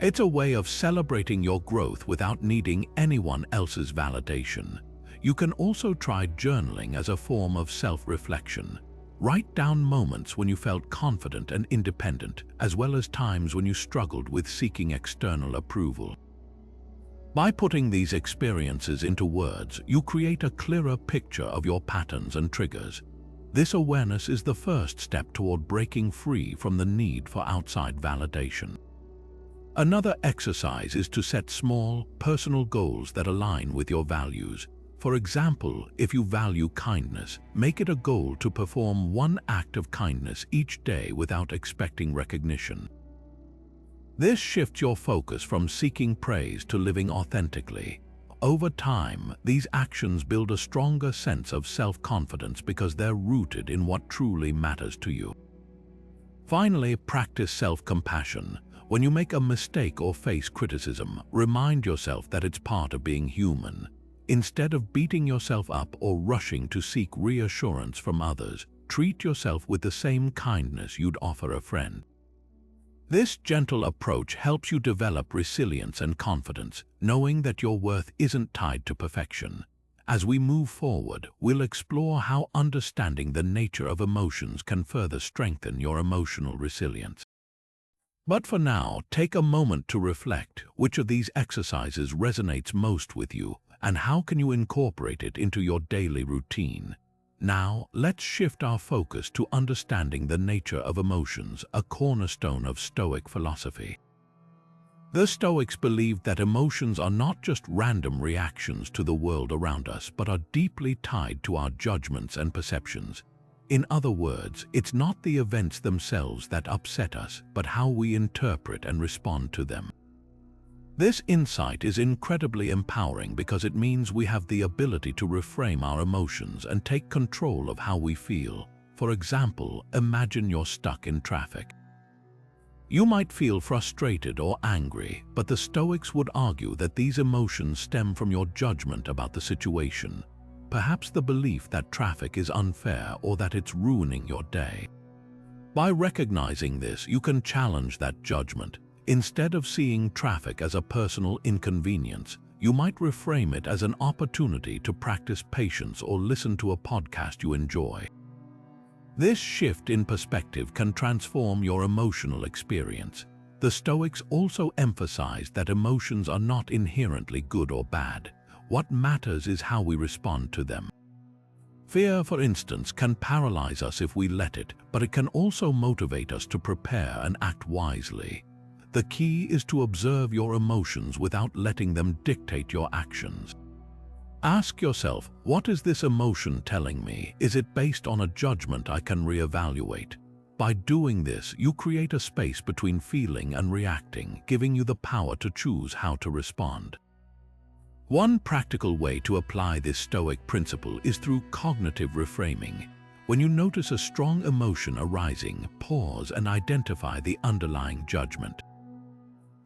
It's a way of celebrating your growth without needing anyone else's validation. You can also try journaling as a form of self-reflection. Write down moments when you felt confident and independent, as well as times when you struggled with seeking external approval. By putting these experiences into words, you create a clearer picture of your patterns and triggers. This awareness is the first step toward breaking free from the need for outside validation. Another exercise is to set small, personal goals that align with your values. For example, if you value kindness, make it a goal to perform one act of kindness each day without expecting recognition. This shifts your focus from seeking praise to living authentically. Over time, these actions build a stronger sense of self-confidence because they're rooted in what truly matters to you. Finally, practice self-compassion. When you make a mistake or face criticism, remind yourself that it's part of being human. Instead of beating yourself up or rushing to seek reassurance from others, treat yourself with the same kindness you'd offer a friend. This gentle approach helps you develop resilience and confidence, knowing that your worth isn't tied to perfection. As we move forward, we'll explore how understanding the nature of emotions can further strengthen your emotional resilience. But for now, take a moment to reflect which of these exercises resonates most with you and how can you incorporate it into your daily routine. Now, let's shift our focus to understanding the nature of emotions, a cornerstone of Stoic philosophy. The Stoics believed that emotions are not just random reactions to the world around us, but are deeply tied to our judgments and perceptions. In other words, it's not the events themselves that upset us, but how we interpret and respond to them. This insight is incredibly empowering because it means we have the ability to reframe our emotions and take control of how we feel. For example, imagine you're stuck in traffic. You might feel frustrated or angry, but the Stoics would argue that these emotions stem from your judgment about the situation, perhaps the belief that traffic is unfair or that it's ruining your day. By recognizing this, you can challenge that judgment. Instead of seeing traffic as a personal inconvenience, you might reframe it as an opportunity to practice patience or listen to a podcast you enjoy. This shift in perspective can transform your emotional experience. The Stoics also emphasized that emotions are not inherently good or bad. What matters is how we respond to them. Fear, for instance, can paralyze us if we let it, but it can also motivate us to prepare and act wisely. The key is to observe your emotions without letting them dictate your actions. Ask yourself, what is this emotion telling me? Is it based on a judgment I can reevaluate? By doing this, you create a space between feeling and reacting, giving you the power to choose how to respond. One practical way to apply this Stoic principle is through cognitive reframing. When you notice a strong emotion arising, pause and identify the underlying judgment.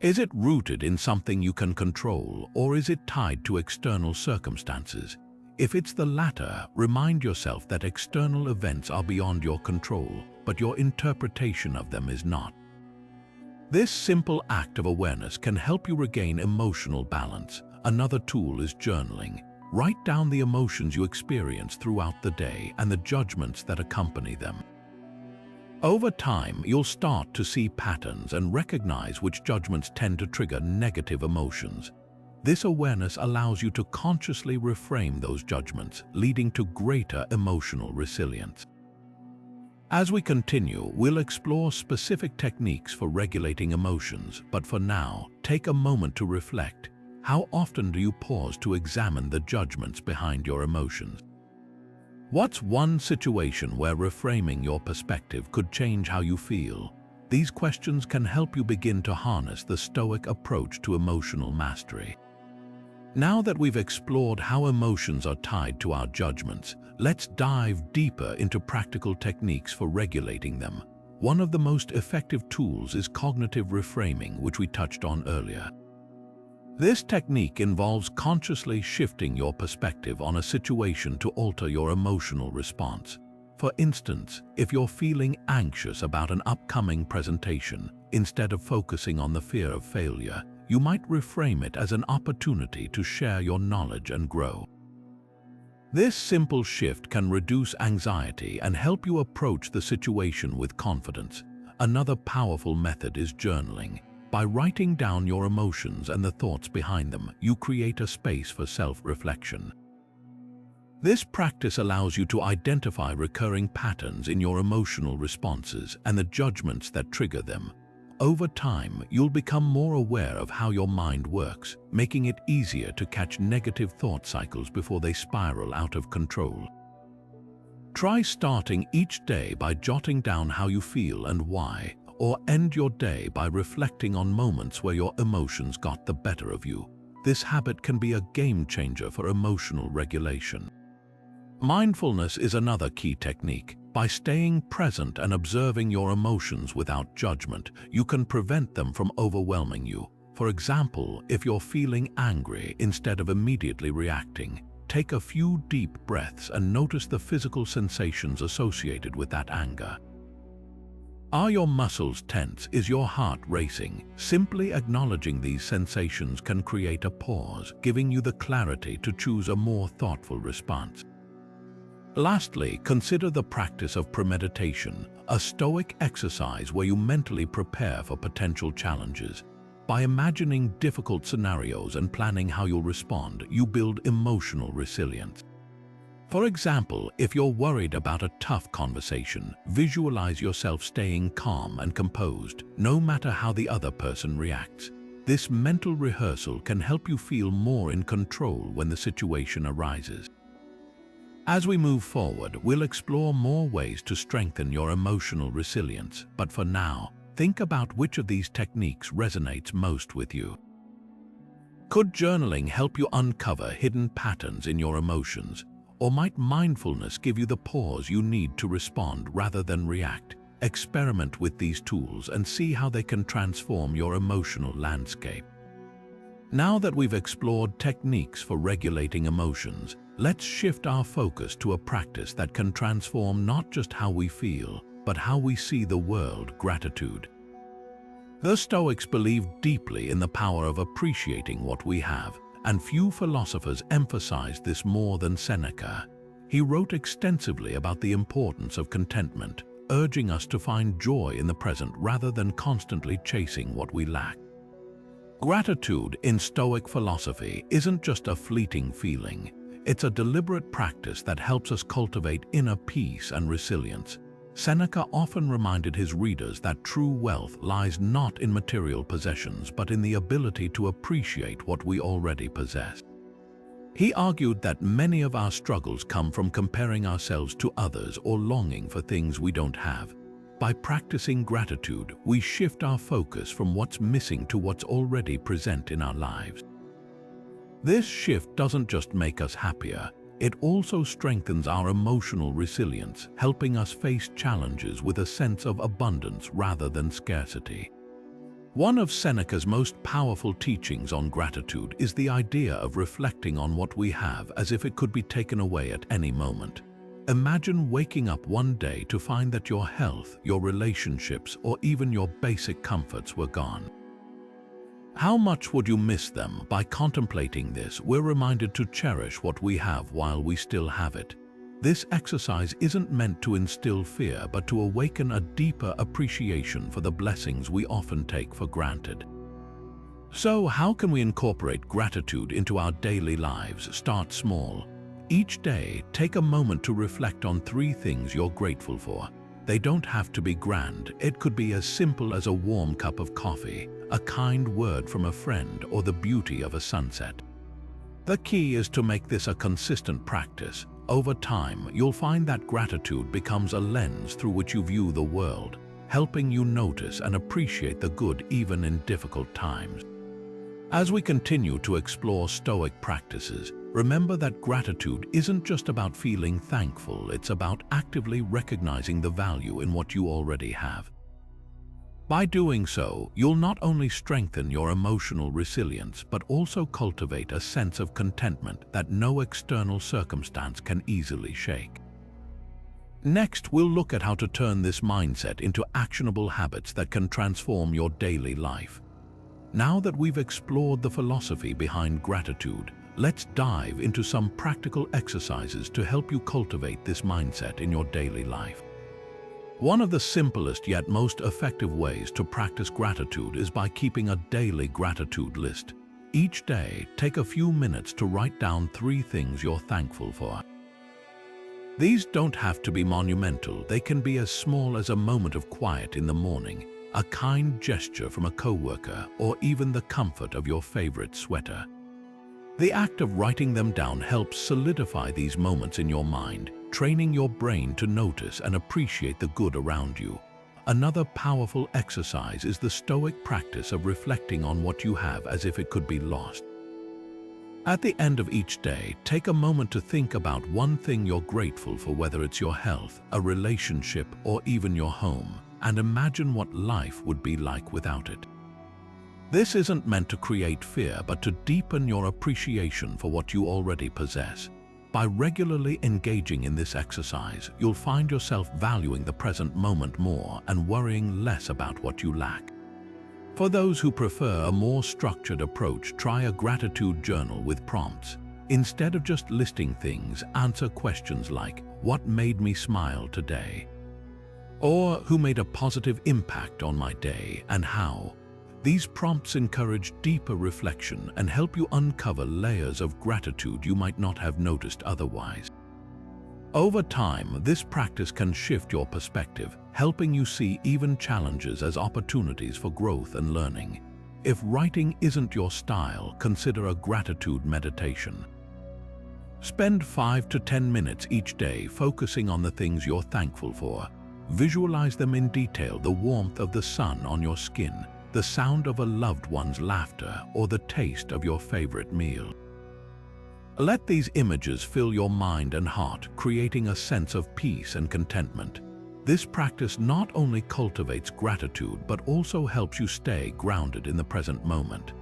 Is it rooted in something you can control, or is it tied to external circumstances? If it's the latter, remind yourself that external events are beyond your control, but your interpretation of them is not. This simple act of awareness can help you regain emotional balance. Another tool is journaling. Write down the emotions you experience throughout the day and the judgments that accompany them. Over time, you'll start to see patterns and recognize which judgments tend to trigger negative emotions. This awareness allows you to consciously reframe those judgments, leading to greater emotional resilience. As we continue, we'll explore specific techniques for regulating emotions, but for now, take a moment to reflect. How often do you pause to examine the judgments behind your emotions? What's one situation where reframing your perspective could change how you feel? These questions can help you begin to harness the Stoic approach to emotional mastery. Now that we've explored how emotions are tied to our judgments, let's dive deeper into practical techniques for regulating them. One of the most effective tools is cognitive reframing, which we touched on earlier. This technique involves consciously shifting your perspective on a situation to alter your emotional response. For instance, if you're feeling anxious about an upcoming presentation, instead of focusing on the fear of failure, you might reframe it as an opportunity to share your knowledge and grow. This simple shift can reduce anxiety and help you approach the situation with confidence. Another powerful method is journaling. By writing down your emotions and the thoughts behind them, you create a space for self-reflection. This practice allows you to identify recurring patterns in your emotional responses and the judgments that trigger them. Over time, you'll become more aware of how your mind works, making it easier to catch negative thought cycles before they spiral out of control. Try starting each day by jotting down how you feel and why, or end your day by reflecting on moments where your emotions got the better of you. This habit can be a game changer for emotional regulation. Mindfulness is another key technique. By staying present and observing your emotions without judgment, you can prevent them from overwhelming you. For example, if you're feeling angry, instead of immediately reacting, take a few deep breaths and notice the physical sensations associated with that anger. Are your muscles tense? Is your heart racing? Simply acknowledging these sensations can create a pause, giving you the clarity to choose a more thoughtful response. Lastly, consider the practice of premeditation, a Stoic exercise where you mentally prepare for potential challenges. By imagining difficult scenarios and planning how you'll respond, you build emotional resilience. For example, if you're worried about a tough conversation, visualize yourself staying calm and composed, no matter how the other person reacts. This mental rehearsal can help you feel more in control when the situation arises. As we move forward, we'll explore more ways to strengthen your emotional resilience, but for now, think about which of these techniques resonates most with you. Could journaling help you uncover hidden patterns in your emotions, or might mindfulness give you the pause you need to respond rather than react? Experiment with these tools and see how they can transform your emotional landscape. Now that we've explored techniques for regulating emotions, let's shift our focus to a practice that can transform not just how we feel, but how we see the world: gratitude. The Stoics believed deeply in the power of appreciating what we have, and few philosophers emphasized this more than Seneca. He wrote extensively about the importance of contentment, urging us to find joy in the present rather than constantly chasing what we lack. Gratitude in Stoic philosophy isn't just a fleeting feeling. It's a deliberate practice that helps us cultivate inner peace and resilience. Seneca often reminded his readers that true wealth lies not in material possessions but in the ability to appreciate what we already possess. He argued that many of our struggles come from comparing ourselves to others or longing for things we don't have. By practicing gratitude, we shift our focus from what's missing to what's already present in our lives. This shift doesn't just make us happier, it also strengthens our emotional resilience, helping us face challenges with a sense of abundance rather than scarcity. One of Seneca's most powerful teachings on gratitude is the idea of reflecting on what we have as if it could be taken away at any moment. Imagine waking up one day to find that your health, your relationships, or even your basic comforts were gone. How much would you miss them? By contemplating this, we're reminded to cherish what we have while we still have it. This exercise isn't meant to instill fear, but to awaken a deeper appreciation for the blessings we often take for granted. So, how can we incorporate gratitude into our daily lives? Start small. Each day, take a moment to reflect on 3 things you're grateful for. They don't have to be grand. It could be as simple as a warm cup of coffee, a kind word from a friend, or the beauty of a sunset. The key is to make this a consistent practice. Over time, you'll find that gratitude becomes a lens through which you view the world, helping you notice and appreciate the good even in difficult times. As we continue to explore Stoic practices, remember that gratitude isn't just about feeling thankful, it's about actively recognizing the value in what you already have. By doing so, you'll not only strengthen your emotional resilience, but also cultivate a sense of contentment that no external circumstance can easily shake. Next, we'll look at how to turn this mindset into actionable habits that can transform your daily life. Now that we've explored the philosophy behind gratitude, let's dive into some practical exercises to help you cultivate this mindset in your daily life. One of the simplest yet most effective ways to practice gratitude is by keeping a daily gratitude list. Each day, take a few minutes to write down 3 things you're thankful for. These don't have to be monumental. They can be as small as a moment of quiet in the morning, a kind gesture from a coworker, or even the comfort of your favorite sweater. The act of writing them down helps solidify these moments in your mind, training your brain to notice and appreciate the good around you. Another powerful exercise is the Stoic practice of reflecting on what you have as if it could be lost. At the end of each day, take a moment to think about one thing you're grateful for, whether it's your health, a relationship, or even your home, and imagine what life would be like without it. This isn't meant to create fear, but to deepen your appreciation for what you already possess. By regularly engaging in this exercise, you'll find yourself valuing the present moment more and worrying less about what you lack. For those who prefer a more structured approach, try a gratitude journal with prompts. Instead of just listing things, answer questions like, "What made me smile today?" Or, "Who made a positive impact on my day and how?" These prompts encourage deeper reflection and help you uncover layers of gratitude you might not have noticed otherwise. Over time, this practice can shift your perspective, helping you see even challenges as opportunities for growth and learning. If writing isn't your style, consider a gratitude meditation. Spend 5 to 10 minutes each day focusing on the things you're thankful for. Visualize them in detail: the warmth of the sun on your skin, the sound of a loved one's laughter, or the taste of your favorite meal. Let these images fill your mind and heart, creating a sense of peace and contentment. This practice not only cultivates gratitude, but also helps you stay grounded in the present moment.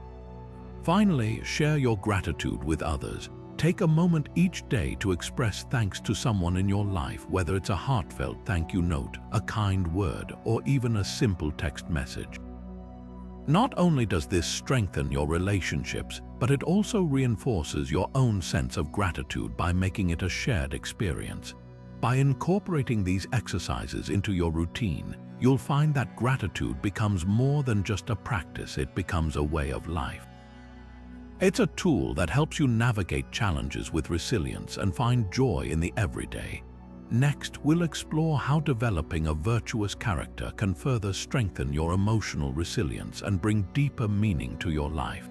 Finally, share your gratitude with others. Take a moment each day to express thanks to someone in your life, whether it's a heartfelt thank you note, a kind word, or even a simple text message. Not only does this strengthen your relationships, but it also reinforces your own sense of gratitude by making it a shared experience. By incorporating these exercises into your routine, you'll find that gratitude becomes more than just a practice. It becomes a way of life. It's a tool that helps you navigate challenges with resilience and find joy in the everyday. Next, we'll explore how developing a virtuous character can further strengthen your emotional resilience and bring deeper meaning to your life.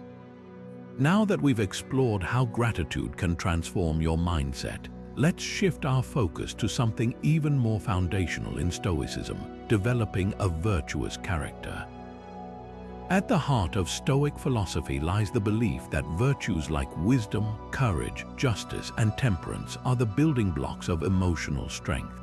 Now that we've explored how gratitude can transform your mindset, let's shift our focus to something even more foundational in Stoicism: developing a virtuous character. At the heart of Stoic philosophy lies the belief that virtues like wisdom, courage, justice, and temperance are the building blocks of emotional strength.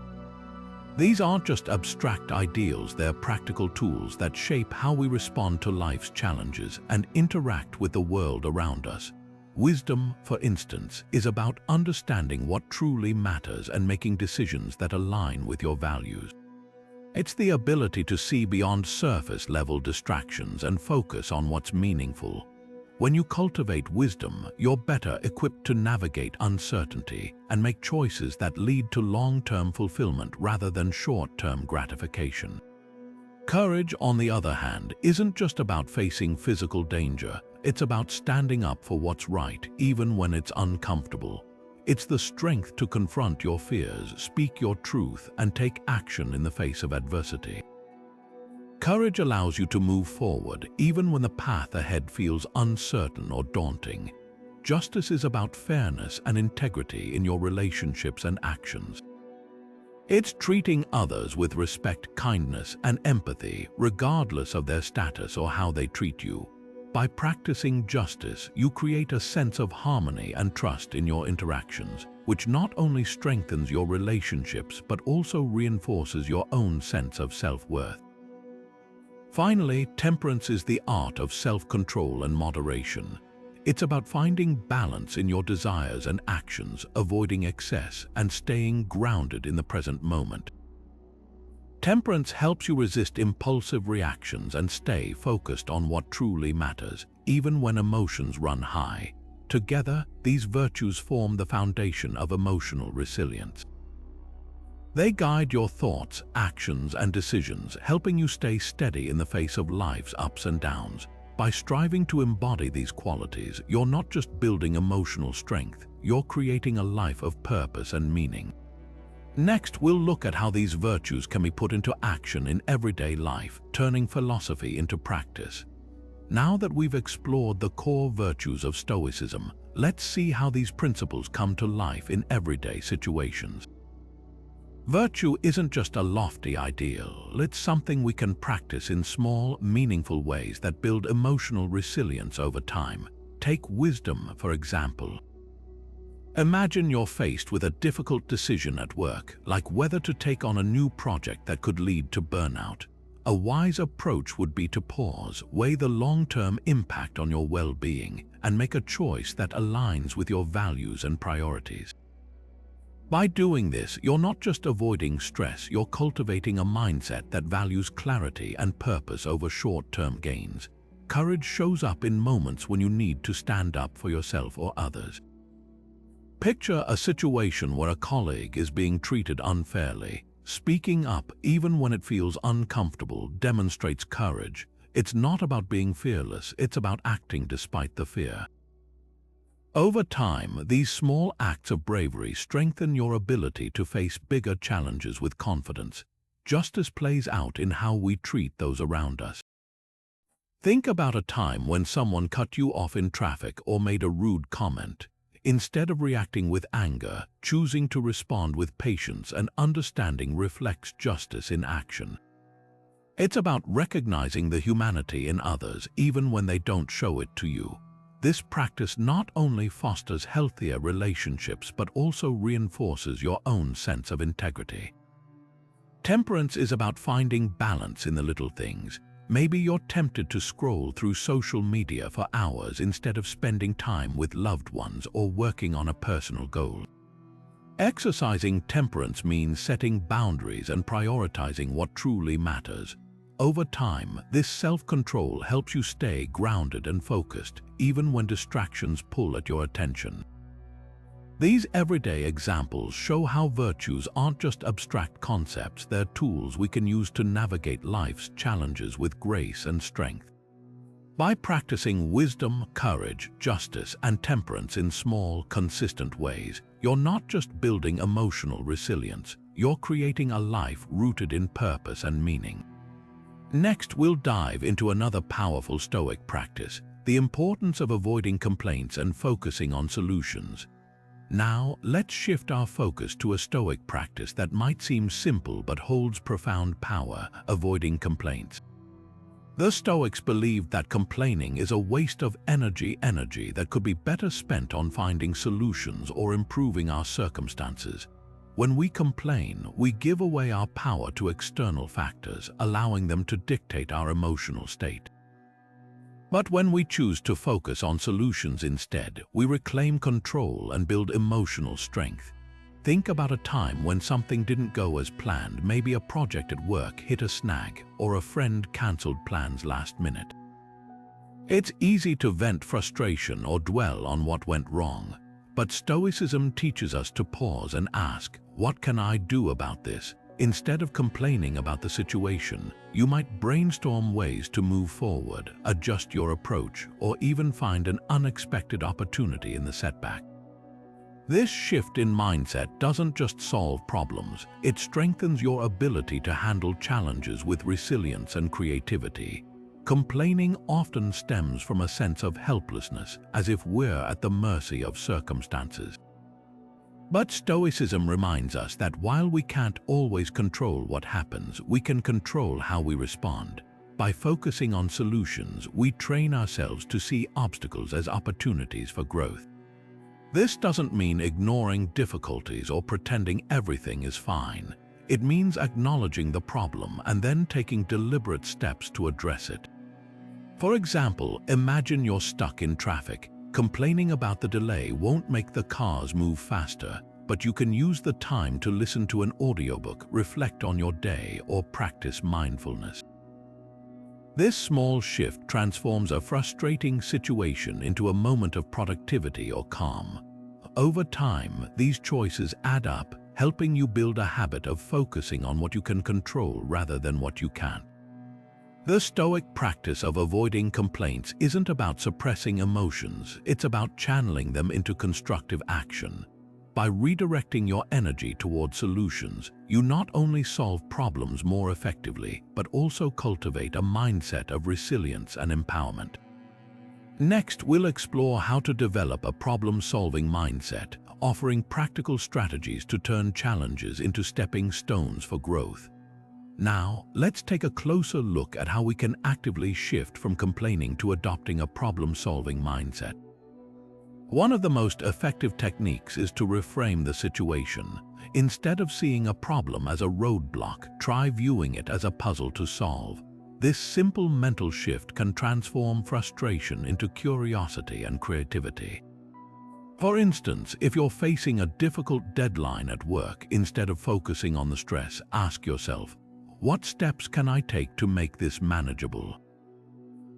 These aren't just abstract ideals, they're practical tools that shape how we respond to life's challenges and interact with the world around us. Wisdom, for instance, is about understanding what truly matters and making decisions that align with your values. It's the ability to see beyond surface-level distractions and focus on what's meaningful. When you cultivate wisdom, you're better equipped to navigate uncertainty and make choices that lead to long-term fulfillment rather than short-term gratification. Courage, on the other hand, isn't just about facing physical danger. It's about standing up for what's right, even when it's uncomfortable. It's the strength to confront your fears, speak your truth, and take action in the face of adversity. Courage allows you to move forward, even when the path ahead feels uncertain or daunting. Justice is about fairness and integrity in your relationships and actions. It's treating others with respect, kindness, and empathy, regardless of their status or how they treat you. By practicing justice, you create a sense of harmony and trust in your interactions, which not only strengthens your relationships but also reinforces your own sense of self-worth. Finally, temperance is the art of self-control and moderation. It's about finding balance in your desires and actions, avoiding excess, and staying grounded in the present moment. Temperance helps you resist impulsive reactions and stay focused on what truly matters, even when emotions run high. Together, these virtues form the foundation of emotional resilience. They guide your thoughts, actions, and decisions, helping you stay steady in the face of life's ups and downs. By striving to embody these qualities, you're not just building emotional strength, you're creating a life of purpose and meaning. Next, we'll look at how these virtues can be put into action in everyday life, turning philosophy into practice. Now that we've explored the core virtues of Stoicism, let's see how these principles come to life in everyday situations. Virtue isn't just a lofty ideal, it's something we can practice in small, meaningful ways that build emotional resilience over time. Take wisdom, for example. Imagine you're faced with a difficult decision at work, like whether to take on a new project that could lead to burnout. A wise approach would be to pause, weigh the long-term impact on your well-being, and make a choice that aligns with your values and priorities. By doing this, you're not just avoiding stress, you're cultivating a mindset that values clarity and purpose over short-term gains. Courage shows up in moments when you need to stand up for yourself or others. Picture a situation where a colleague is being treated unfairly. Speaking up, even when it feels uncomfortable, demonstrates courage. It's not about being fearless, it's about acting despite the fear. Over time, these small acts of bravery strengthen your ability to face bigger challenges with confidence. Justice plays out in how we treat those around us. Think about a time when someone cut you off in traffic or made a rude comment. Instead of reacting with anger, choosing to respond with patience and understanding reflects justice in action. It's about recognizing the humanity in others even when they don't show it to you. This practice not only fosters healthier relationships but also reinforces your own sense of integrity. Temperance is about finding balance in the little things. Maybe you're tempted to scroll through social media for hours instead of spending time with loved ones or working on a personal goal. Exercising temperance means setting boundaries and prioritizing what truly matters. Over time, this self-control helps you stay grounded and focused, even when distractions pull at your attention. These everyday examples show how virtues aren't just abstract concepts, they're tools we can use to navigate life's challenges with grace and strength. By practicing wisdom, courage, justice, and temperance in small, consistent ways, you're not just building emotional resilience, you're creating a life rooted in purpose and meaning. Next, we'll dive into another powerful Stoic practice, the importance of avoiding complaints and focusing on solutions. Now, let's shift our focus to a Stoic practice that might seem simple but holds profound power: avoiding complaints. The Stoics believed that complaining is a waste of energy that could be better spent on finding solutions or improving our circumstances. When we complain, we give away our power to external factors, allowing them to dictate our emotional state. But when we choose to focus on solutions instead, we reclaim control and build emotional strength. Think about a time when something didn't go as planned, maybe a project at work hit a snag, or a friend cancelled plans last minute. It's easy to vent frustration or dwell on what went wrong, but Stoicism teaches us to pause and ask, what can I do about this? Instead of complaining about the situation, you might brainstorm ways to move forward, adjust your approach, or even find an unexpected opportunity in the setback. This shift in mindset doesn't just solve problems, it strengthens your ability to handle challenges with resilience and creativity. Complaining often stems from a sense of helplessness, as if we're at the mercy of circumstances. But Stoicism reminds us that while we can't always control what happens, we can control how we respond. By focusing on solutions, we train ourselves to see obstacles as opportunities for growth. This doesn't mean ignoring difficulties or pretending everything is fine. It means acknowledging the problem and then taking deliberate steps to address it. For example, imagine you're stuck in traffic. Complaining about the delay won't make the cars move faster, but you can use the time to listen to an audiobook, reflect on your day, or practice mindfulness. This small shift transforms a frustrating situation into a moment of productivity or calm. Over time, these choices add up, helping you build a habit of focusing on what you can control rather than what you can't. The Stoic practice of avoiding complaints isn't about suppressing emotions, it's about channeling them into constructive action. By redirecting your energy toward solutions, you not only solve problems more effectively, but also cultivate a mindset of resilience and empowerment. Next, we'll explore how to develop a problem-solving mindset, offering practical strategies to turn challenges into stepping stones for growth. Now, let's take a closer look at how we can actively shift from complaining to adopting a problem-solving mindset. One of the most effective techniques is to reframe the situation. Instead of seeing a problem as a roadblock, try viewing it as a puzzle to solve. This simple mental shift can transform frustration into curiosity and creativity. For instance, if you're facing a difficult deadline at work, instead of focusing on the stress, ask yourself, what steps can I take to make this manageable?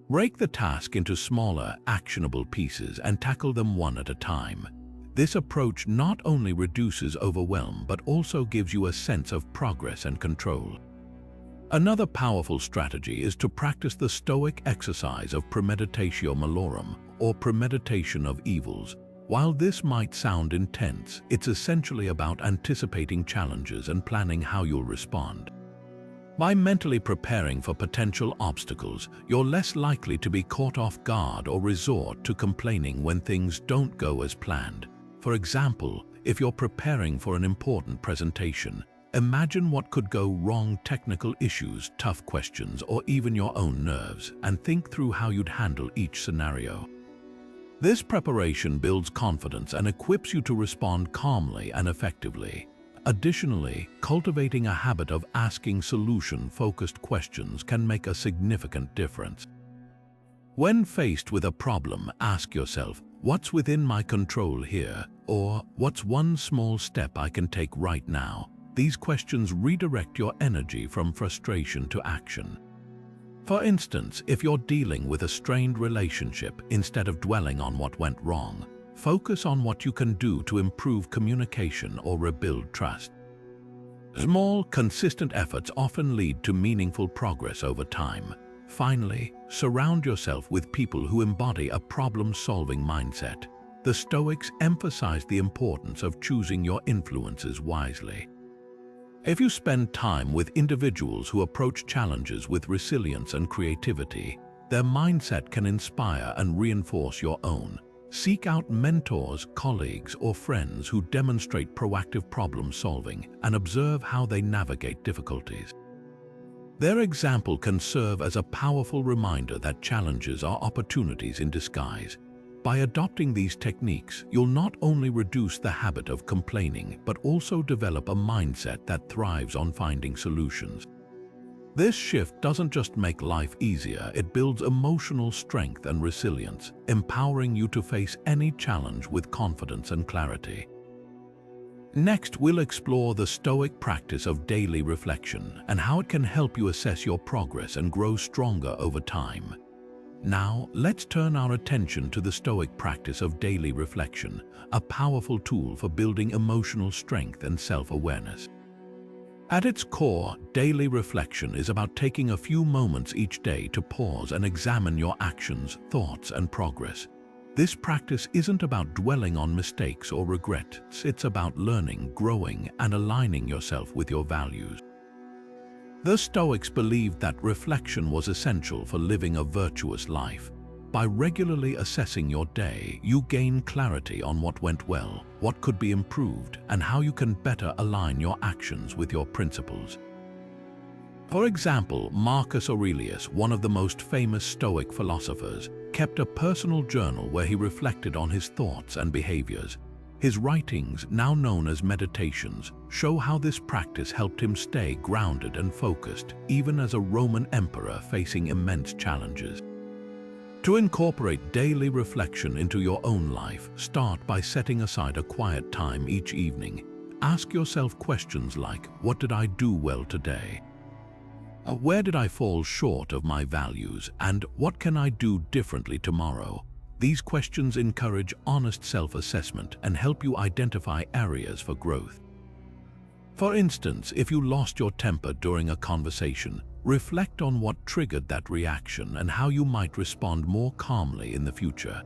Break the task into smaller, actionable pieces and tackle them one at a time. This approach not only reduces overwhelm but also gives you a sense of progress and control. Another powerful strategy is to practice the Stoic exercise of premeditatio malorum, or premeditation of evils. While this might sound intense, it's essentially about anticipating challenges and planning how you'll respond. By mentally preparing for potential obstacles, you're less likely to be caught off guard or resort to complaining when things don't go as planned. For example, if you're preparing for an important presentation, imagine what could go wrong: technical issues, tough questions, or even your own nerves, and think through how you'd handle each scenario. This preparation builds confidence and equips you to respond calmly and effectively. Additionally, cultivating a habit of asking solution-focused questions can make a significant difference. When faced with a problem, ask yourself, what's within my control here? Or, what's one small step I can take right now? These questions redirect your energy from frustration to action. For instance, if you're dealing with a strained relationship, instead of dwelling on what went wrong, focus on what you can do to improve communication or rebuild trust. Small, consistent efforts often lead to meaningful progress over time. Finally, surround yourself with people who embody a problem-solving mindset. The Stoics emphasize the importance of choosing your influences wisely. If you spend time with individuals who approach challenges with resilience and creativity, their mindset can inspire and reinforce your own. Seek out mentors, colleagues, or friends who demonstrate proactive problem solving and observe how they navigate difficulties. Their example can serve as a powerful reminder that challenges are opportunities in disguise. By adopting these techniques, you'll not only reduce the habit of complaining, but also develop a mindset that thrives on finding solutions. This shift doesn't just make life easier, it builds emotional strength and resilience, empowering you to face any challenge with confidence and clarity. Next, we'll explore the Stoic practice of daily reflection and how it can help you assess your progress and grow stronger over time. Now, let's turn our attention to the Stoic practice of daily reflection, a powerful tool for building emotional strength and self-awareness. At its core, daily reflection is about taking a few moments each day to pause and examine your actions, thoughts, and progress. This practice isn't about dwelling on mistakes or regrets, it's about learning, growing, and aligning yourself with your values. The Stoics believed that reflection was essential for living a virtuous life. By regularly assessing your day, you gain clarity on what went well, what could be improved, and how you can better align your actions with your principles. For example, Marcus Aurelius, one of the most famous Stoic philosophers, kept a personal journal where he reflected on his thoughts and behaviors. His writings, now known as meditations, show how this practice helped him stay grounded and focused, even as a Roman emperor facing immense challenges. To incorporate daily reflection into your own life, start by setting aside a quiet time each evening. Ask yourself questions like, what did I do well today? Where did I fall short of my values? And what can I do differently tomorrow? These questions encourage honest self-assessment and help you identify areas for growth. For instance, if you lost your temper during a conversation, reflect on what triggered that reaction and how you might respond more calmly in the future.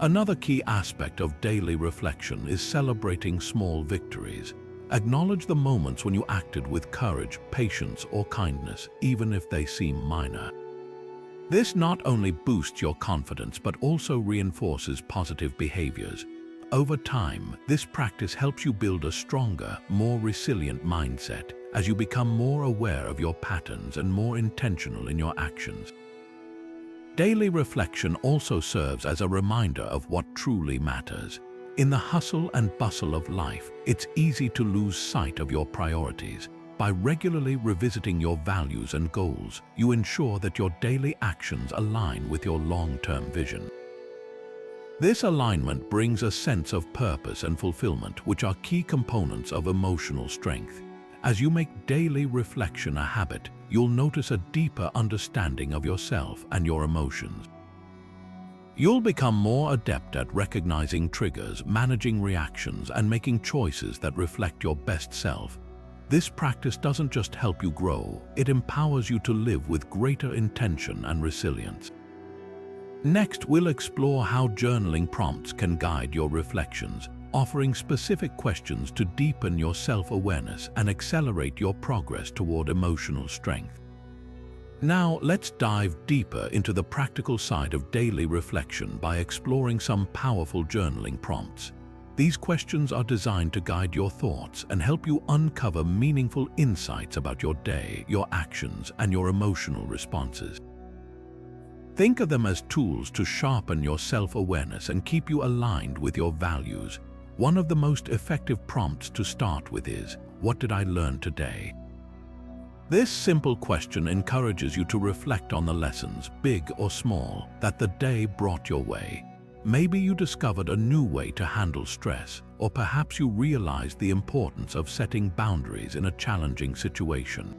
Another key aspect of daily reflection is celebrating small victories. Acknowledge the moments when you acted with courage, patience, or kindness, even if they seem minor. This not only boosts your confidence but also reinforces positive behaviors. Over time, this practice helps you build a stronger, more resilient mindset as you become more aware of your patterns and more intentional in your actions. Daily reflection also serves as a reminder of what truly matters. In the hustle and bustle of life, it's easy to lose sight of your priorities. By regularly revisiting your values and goals, you ensure that your daily actions align with your long-term vision. This alignment brings a sense of purpose and fulfillment, which are key components of emotional strength. As you make daily reflection a habit, you'll notice a deeper understanding of yourself and your emotions. You'll become more adept at recognizing triggers, managing reactions, and making choices that reflect your best self. This practice doesn't just help you grow, it empowers you to live with greater intention and resilience. Next, we'll explore how journaling prompts can guide your reflections, offering specific questions to deepen your self-awareness and accelerate your progress toward emotional strength. Now, let's dive deeper into the practical side of daily reflection by exploring some powerful journaling prompts. These questions are designed to guide your thoughts and help you uncover meaningful insights about your day, your actions, and your emotional responses. Think of them as tools to sharpen your self-awareness and keep you aligned with your values. One of the most effective prompts to start with is, "What did I learn today?" This simple question encourages you to reflect on the lessons, big or small, that the day brought your way. Maybe you discovered a new way to handle stress, or perhaps you realized the importance of setting boundaries in a challenging situation.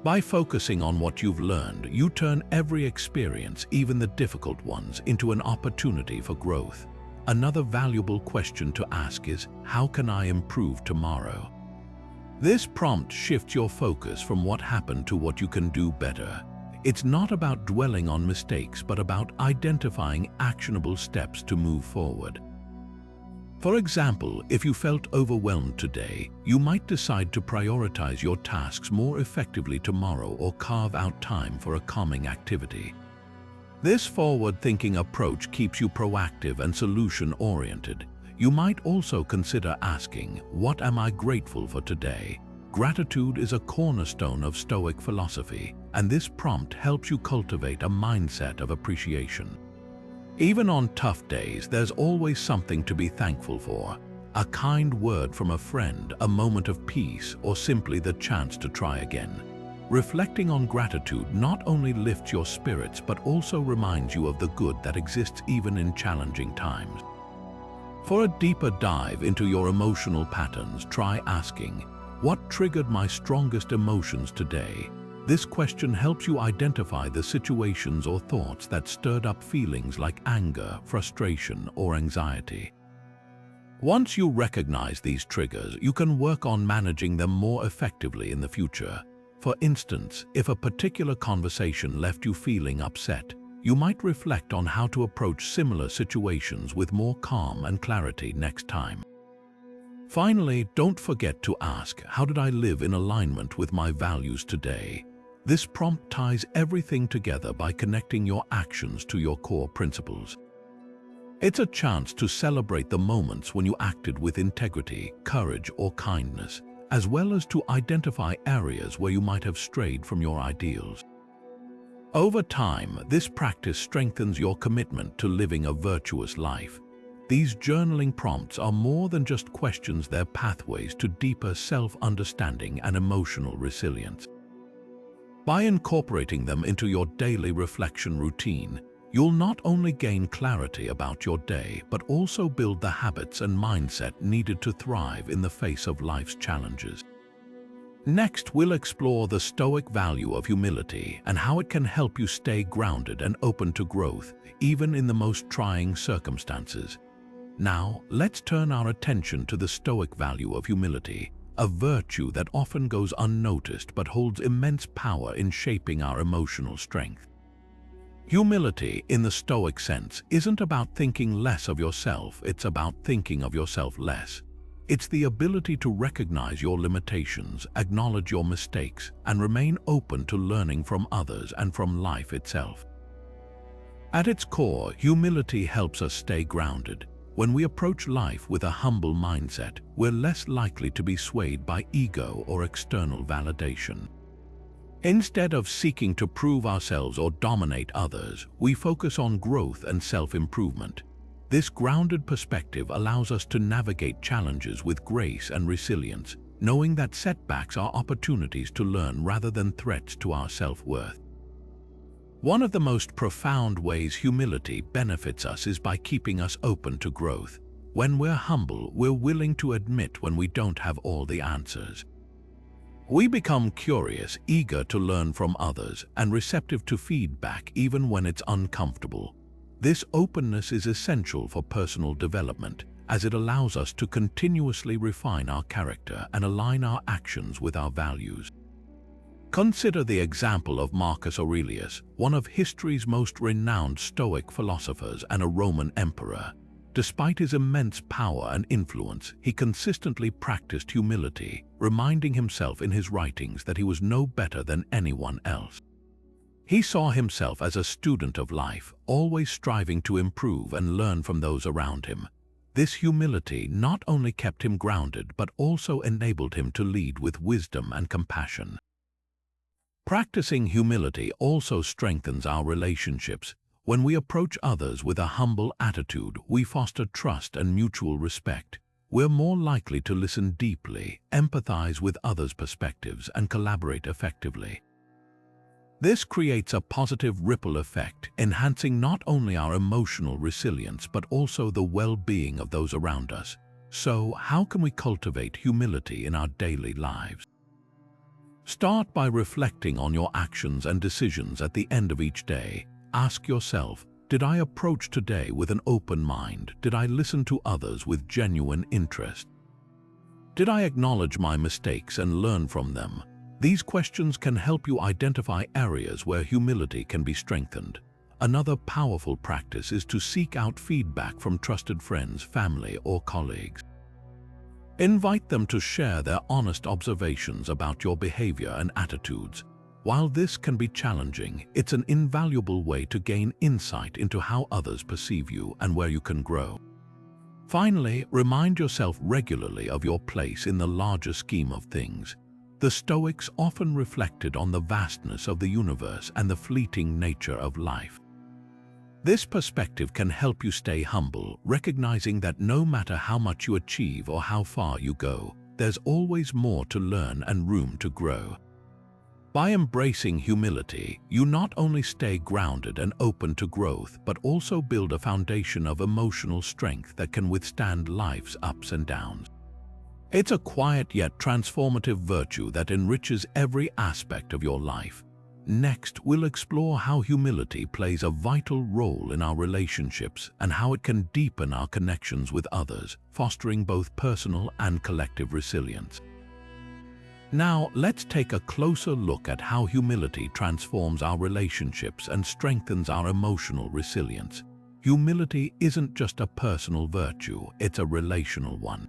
By focusing on what you've learned, you turn every experience, even the difficult ones, into an opportunity for growth. Another valuable question to ask is, how can I improve tomorrow? This prompt shifts your focus from what happened to what you can do better. It's not about dwelling on mistakes, but about identifying actionable steps to move forward. For example, if you felt overwhelmed today, you might decide to prioritize your tasks more effectively tomorrow or carve out time for a calming activity. This forward-thinking approach keeps you proactive and solution-oriented. You might also consider asking, "What am I grateful for today?" Gratitude is a cornerstone of Stoic philosophy, and this prompt helps you cultivate a mindset of appreciation. Even on tough days, there's always something to be thankful for. A kind word from a friend, a moment of peace, or simply the chance to try again. Reflecting on gratitude not only lifts your spirits but also reminds you of the good that exists even in challenging times. For a deeper dive into your emotional patterns, try asking, "What triggered my strongest emotions today?" This question helps you identify the situations or thoughts that stirred up feelings like anger, frustration, or anxiety. Once you recognize these triggers, you can work on managing them more effectively in the future. For instance, if a particular conversation left you feeling upset, you might reflect on how to approach similar situations with more calm and clarity next time. Finally, don't forget to ask, how did I live in alignment with my values today? This prompt ties everything together by connecting your actions to your core principles. It's a chance to celebrate the moments when you acted with integrity, courage, or kindness, as well as to identify areas where you might have strayed from your ideals. Over time, this practice strengthens your commitment to living a virtuous life. These journaling prompts are more than just questions, they're pathways to deeper self-understanding and emotional resilience. By incorporating them into your daily reflection routine, you'll not only gain clarity about your day, but also build the habits and mindset needed to thrive in the face of life's challenges. Next, we'll explore the Stoic value of humility and how it can help you stay grounded and open to growth, even in the most trying circumstances. Now, let's turn our attention to the Stoic value of humility, a virtue that often goes unnoticed but holds immense power in shaping our emotional strength. Humility, in the Stoic sense, isn't about thinking less of yourself, it's about thinking of yourself less. It's the ability to recognize your limitations, acknowledge your mistakes, and remain open to learning from others and from life itself. At its core, humility helps us stay grounded. When we approach life with a humble mindset, we're less likely to be swayed by ego or external validation. Instead of seeking to prove ourselves or dominate others, we focus on growth and self-improvement. This grounded perspective allows us to navigate challenges with grace and resilience, knowing that setbacks are opportunities to learn rather than threats to our self-worth. One of the most profound ways humility benefits us is by keeping us open to growth. When we're humble, we're willing to admit when we don't have all the answers. We become curious, eager to learn from others, and receptive to feedback even when it's uncomfortable. This openness is essential for personal development, as it allows us to continuously refine our character and align our actions with our values. Consider the example of Marcus Aurelius, one of history's most renowned Stoic philosophers and a Roman emperor. Despite his immense power and influence, he consistently practiced humility, reminding himself in his writings that he was no better than anyone else. He saw himself as a student of life, always striving to improve and learn from those around him. This humility not only kept him grounded but also enabled him to lead with wisdom and compassion. Practicing humility also strengthens our relationships. When we approach others with a humble attitude, we foster trust and mutual respect. We're more likely to listen deeply, empathize with others' perspectives, and collaborate effectively. This creates a positive ripple effect, enhancing not only our emotional resilience but also the well-being of those around us. So, how can we cultivate humility in our daily lives? Start by reflecting on your actions and decisions at the end of each day. Ask yourself, did I approach today with an open mind? Did I listen to others with genuine interest? Did I acknowledge my mistakes and learn from them? These questions can help you identify areas where humility can be strengthened. Another powerful practice is to seek out feedback from trusted friends, family, or colleagues. Invite them to share their honest observations about your behavior and attitudes. While this can be challenging, it's an invaluable way to gain insight into how others perceive you and where you can grow. Finally, remind yourself regularly of your place in the larger scheme of things. The Stoics often reflected on the vastness of the universe and the fleeting nature of life. This perspective can help you stay humble, recognizing that no matter how much you achieve or how far you go, there's always more to learn and room to grow. By embracing humility, you not only stay grounded and open to growth, but also build a foundation of emotional strength that can withstand life's ups and downs. It's a quiet yet transformative virtue that enriches every aspect of your life. Next, we'll explore how humility plays a vital role in our relationships and how it can deepen our connections with others, fostering both personal and collective resilience. Now, let's take a closer look at how humility transforms our relationships and strengthens our emotional resilience. Humility isn't just a personal virtue, it's a relational one.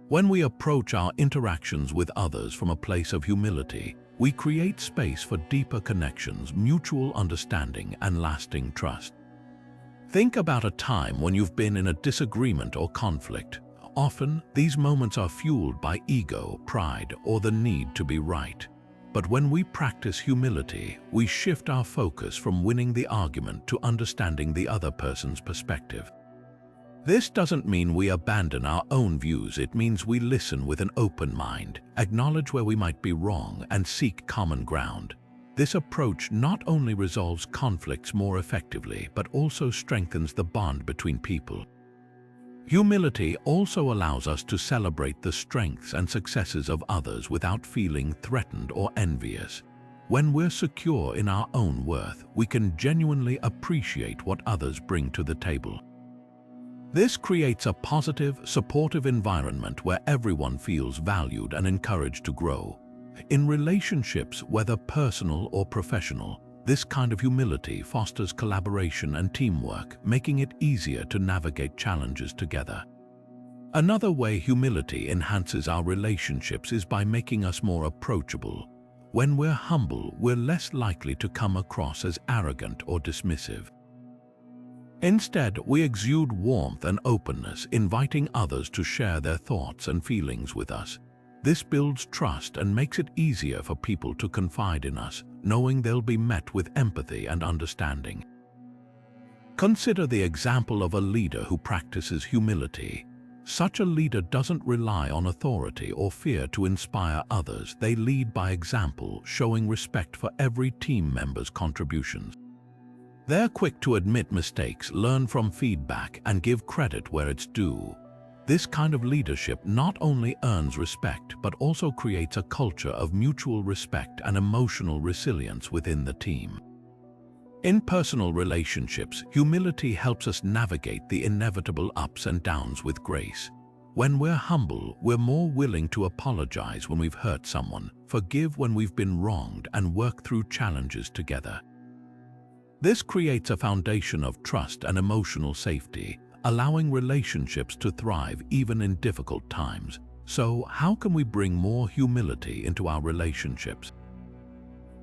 When we approach our interactions with others from a place of humility, we create space for deeper connections, mutual understanding, and lasting trust. Think about a time when you've been in a disagreement or conflict. Often, these moments are fueled by ego, pride, or the need to be right. But when we practice humility, we shift our focus from winning the argument to understanding the other person's perspective. This doesn't mean we abandon our own views, it means we listen with an open mind, acknowledge where we might be wrong, and seek common ground. This approach not only resolves conflicts more effectively, but also strengthens the bond between people. Humility also allows us to celebrate the strengths and successes of others without feeling threatened or envious. When we're secure in our own worth, we can genuinely appreciate what others bring to the table. This creates a positive, supportive environment where everyone feels valued and encouraged to grow. In relationships, whether personal or professional, This kind of humility fosters collaboration and teamwork, making it easier to navigate challenges together. Another way humility enhances our relationships is by making us more approachable. When we're humble, we're less likely to come across as arrogant or dismissive. Instead, we exude warmth and openness, inviting others to share their thoughts and feelings with us. This builds trust and makes it easier for people to confide in us, knowing they'll be met with empathy and understanding. Consider the example of a leader who practices humility. Such a leader doesn't rely on authority or fear to inspire others. They lead by example, showing respect for every team member's contributions. They're quick to admit mistakes, learn from feedback, and give credit where it's due. This kind of leadership not only earns respect, but also creates a culture of mutual respect and emotional resilience within the team. In personal relationships, humility helps us navigate the inevitable ups and downs with grace. When we're humble, we're more willing to apologize when we've hurt someone, forgive when we've been wronged, and work through challenges together. This creates a foundation of trust and emotional safety, allowing relationships to thrive even in difficult times. So, how can we bring more humility into our relationships?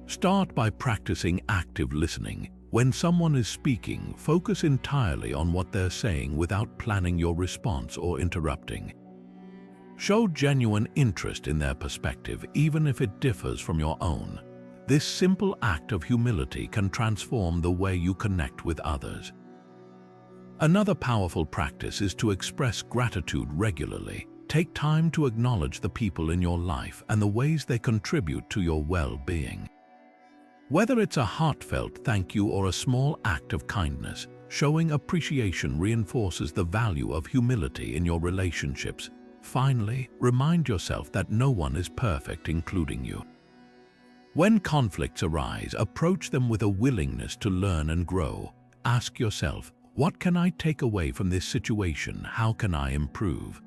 Start by practicing active listening. When someone is speaking, focus entirely on what they're saying without planning your response or interrupting. Show genuine interest in their perspective, even if it differs from your own. This simple act of humility can transform the way you connect with others. Another powerful practice is to express gratitude regularly. Take time to acknowledge the people in your life and the ways they contribute to your well-being. Whether it's a heartfelt thank you or a small act of kindness, showing appreciation reinforces the value of humility in your relationships. Finally, remind yourself that no one is perfect, including you. When conflicts arise, approach them with a willingness to learn and grow. Ask yourself, what can I take away from this situation? How can I improve?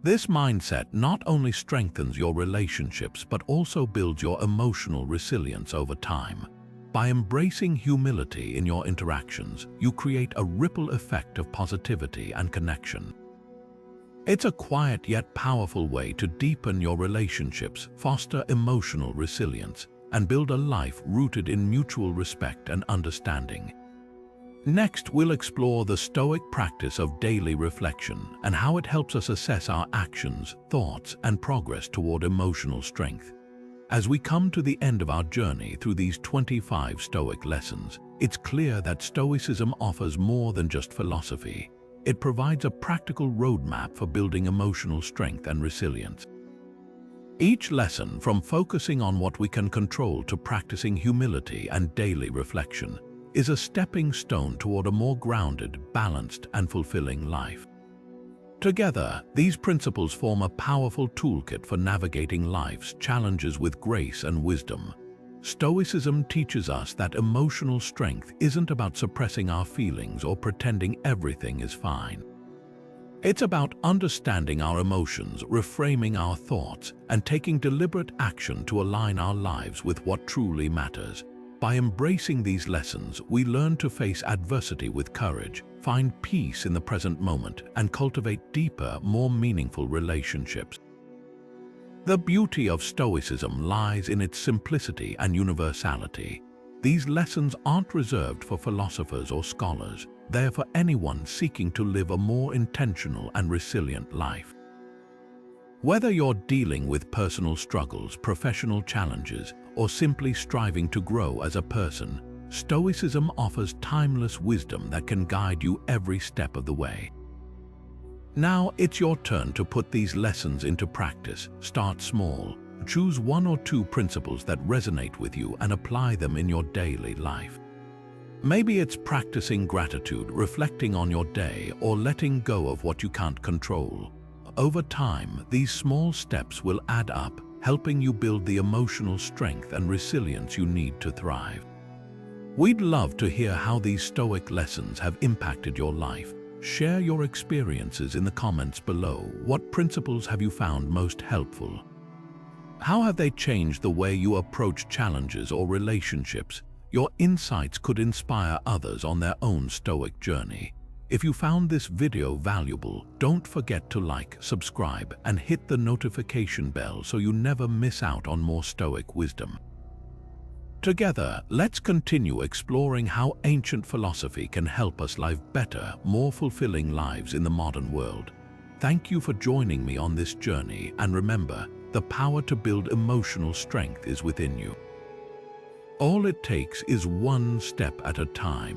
This mindset not only strengthens your relationships but also builds your emotional resilience over time. By embracing humility in your interactions, you create a ripple effect of positivity and connection. It's a quiet yet powerful way to deepen your relationships, foster emotional resilience, and build a life rooted in mutual respect and understanding. Next, we'll explore the Stoic practice of daily reflection and how it helps us assess our actions, thoughts, and progress toward emotional strength. As we come to the end of our journey through these 25 Stoic lessons, it's clear that Stoicism offers more than just philosophy. It provides a practical roadmap for building emotional strength and resilience. Each lesson, from focusing on what we can control to practicing humility and daily reflection, is a stepping stone toward a more grounded, balanced, and fulfilling life. Together, these principles form a powerful toolkit for navigating life's challenges with grace and wisdom. Stoicism teaches us that emotional strength isn't about suppressing our feelings or pretending everything is fine. It's about understanding our emotions, reframing our thoughts, and taking deliberate action to align our lives with what truly matters. By embracing these lessons, we learn to face adversity with courage, find peace in the present moment, and cultivate deeper, more meaningful relationships. The beauty of Stoicism lies in its simplicity and universality. These lessons aren't reserved for philosophers or scholars. They're for anyone seeking to live a more intentional and resilient life. Whether you're dealing with personal struggles, professional challenges, or simply striving to grow as a person, Stoicism offers timeless wisdom that can guide you every step of the way. Now it's your turn to put these lessons into practice. Start small. Choose one or two principles that resonate with you and apply them in your daily life. Maybe it's practicing gratitude, reflecting on your day, or letting go of what you can't control. Over time, these small steps will add up, helping you build the emotional strength and resilience you need to thrive. We'd love to hear how these Stoic lessons have impacted your life. Share your experiences in the comments below. What principles have you found most helpful? How have they changed the way you approach challenges or relationships? Your insights could inspire others on their own Stoic journey. If you found this video valuable, don't forget to like, subscribe, and hit the notification bell so you never miss out on more Stoic wisdom. Together, let's continue exploring how ancient philosophy can help us live better, more fulfilling lives in the modern world. Thank you for joining me on this journey, and remember, the power to build emotional strength is within you. All it takes is one step at a time.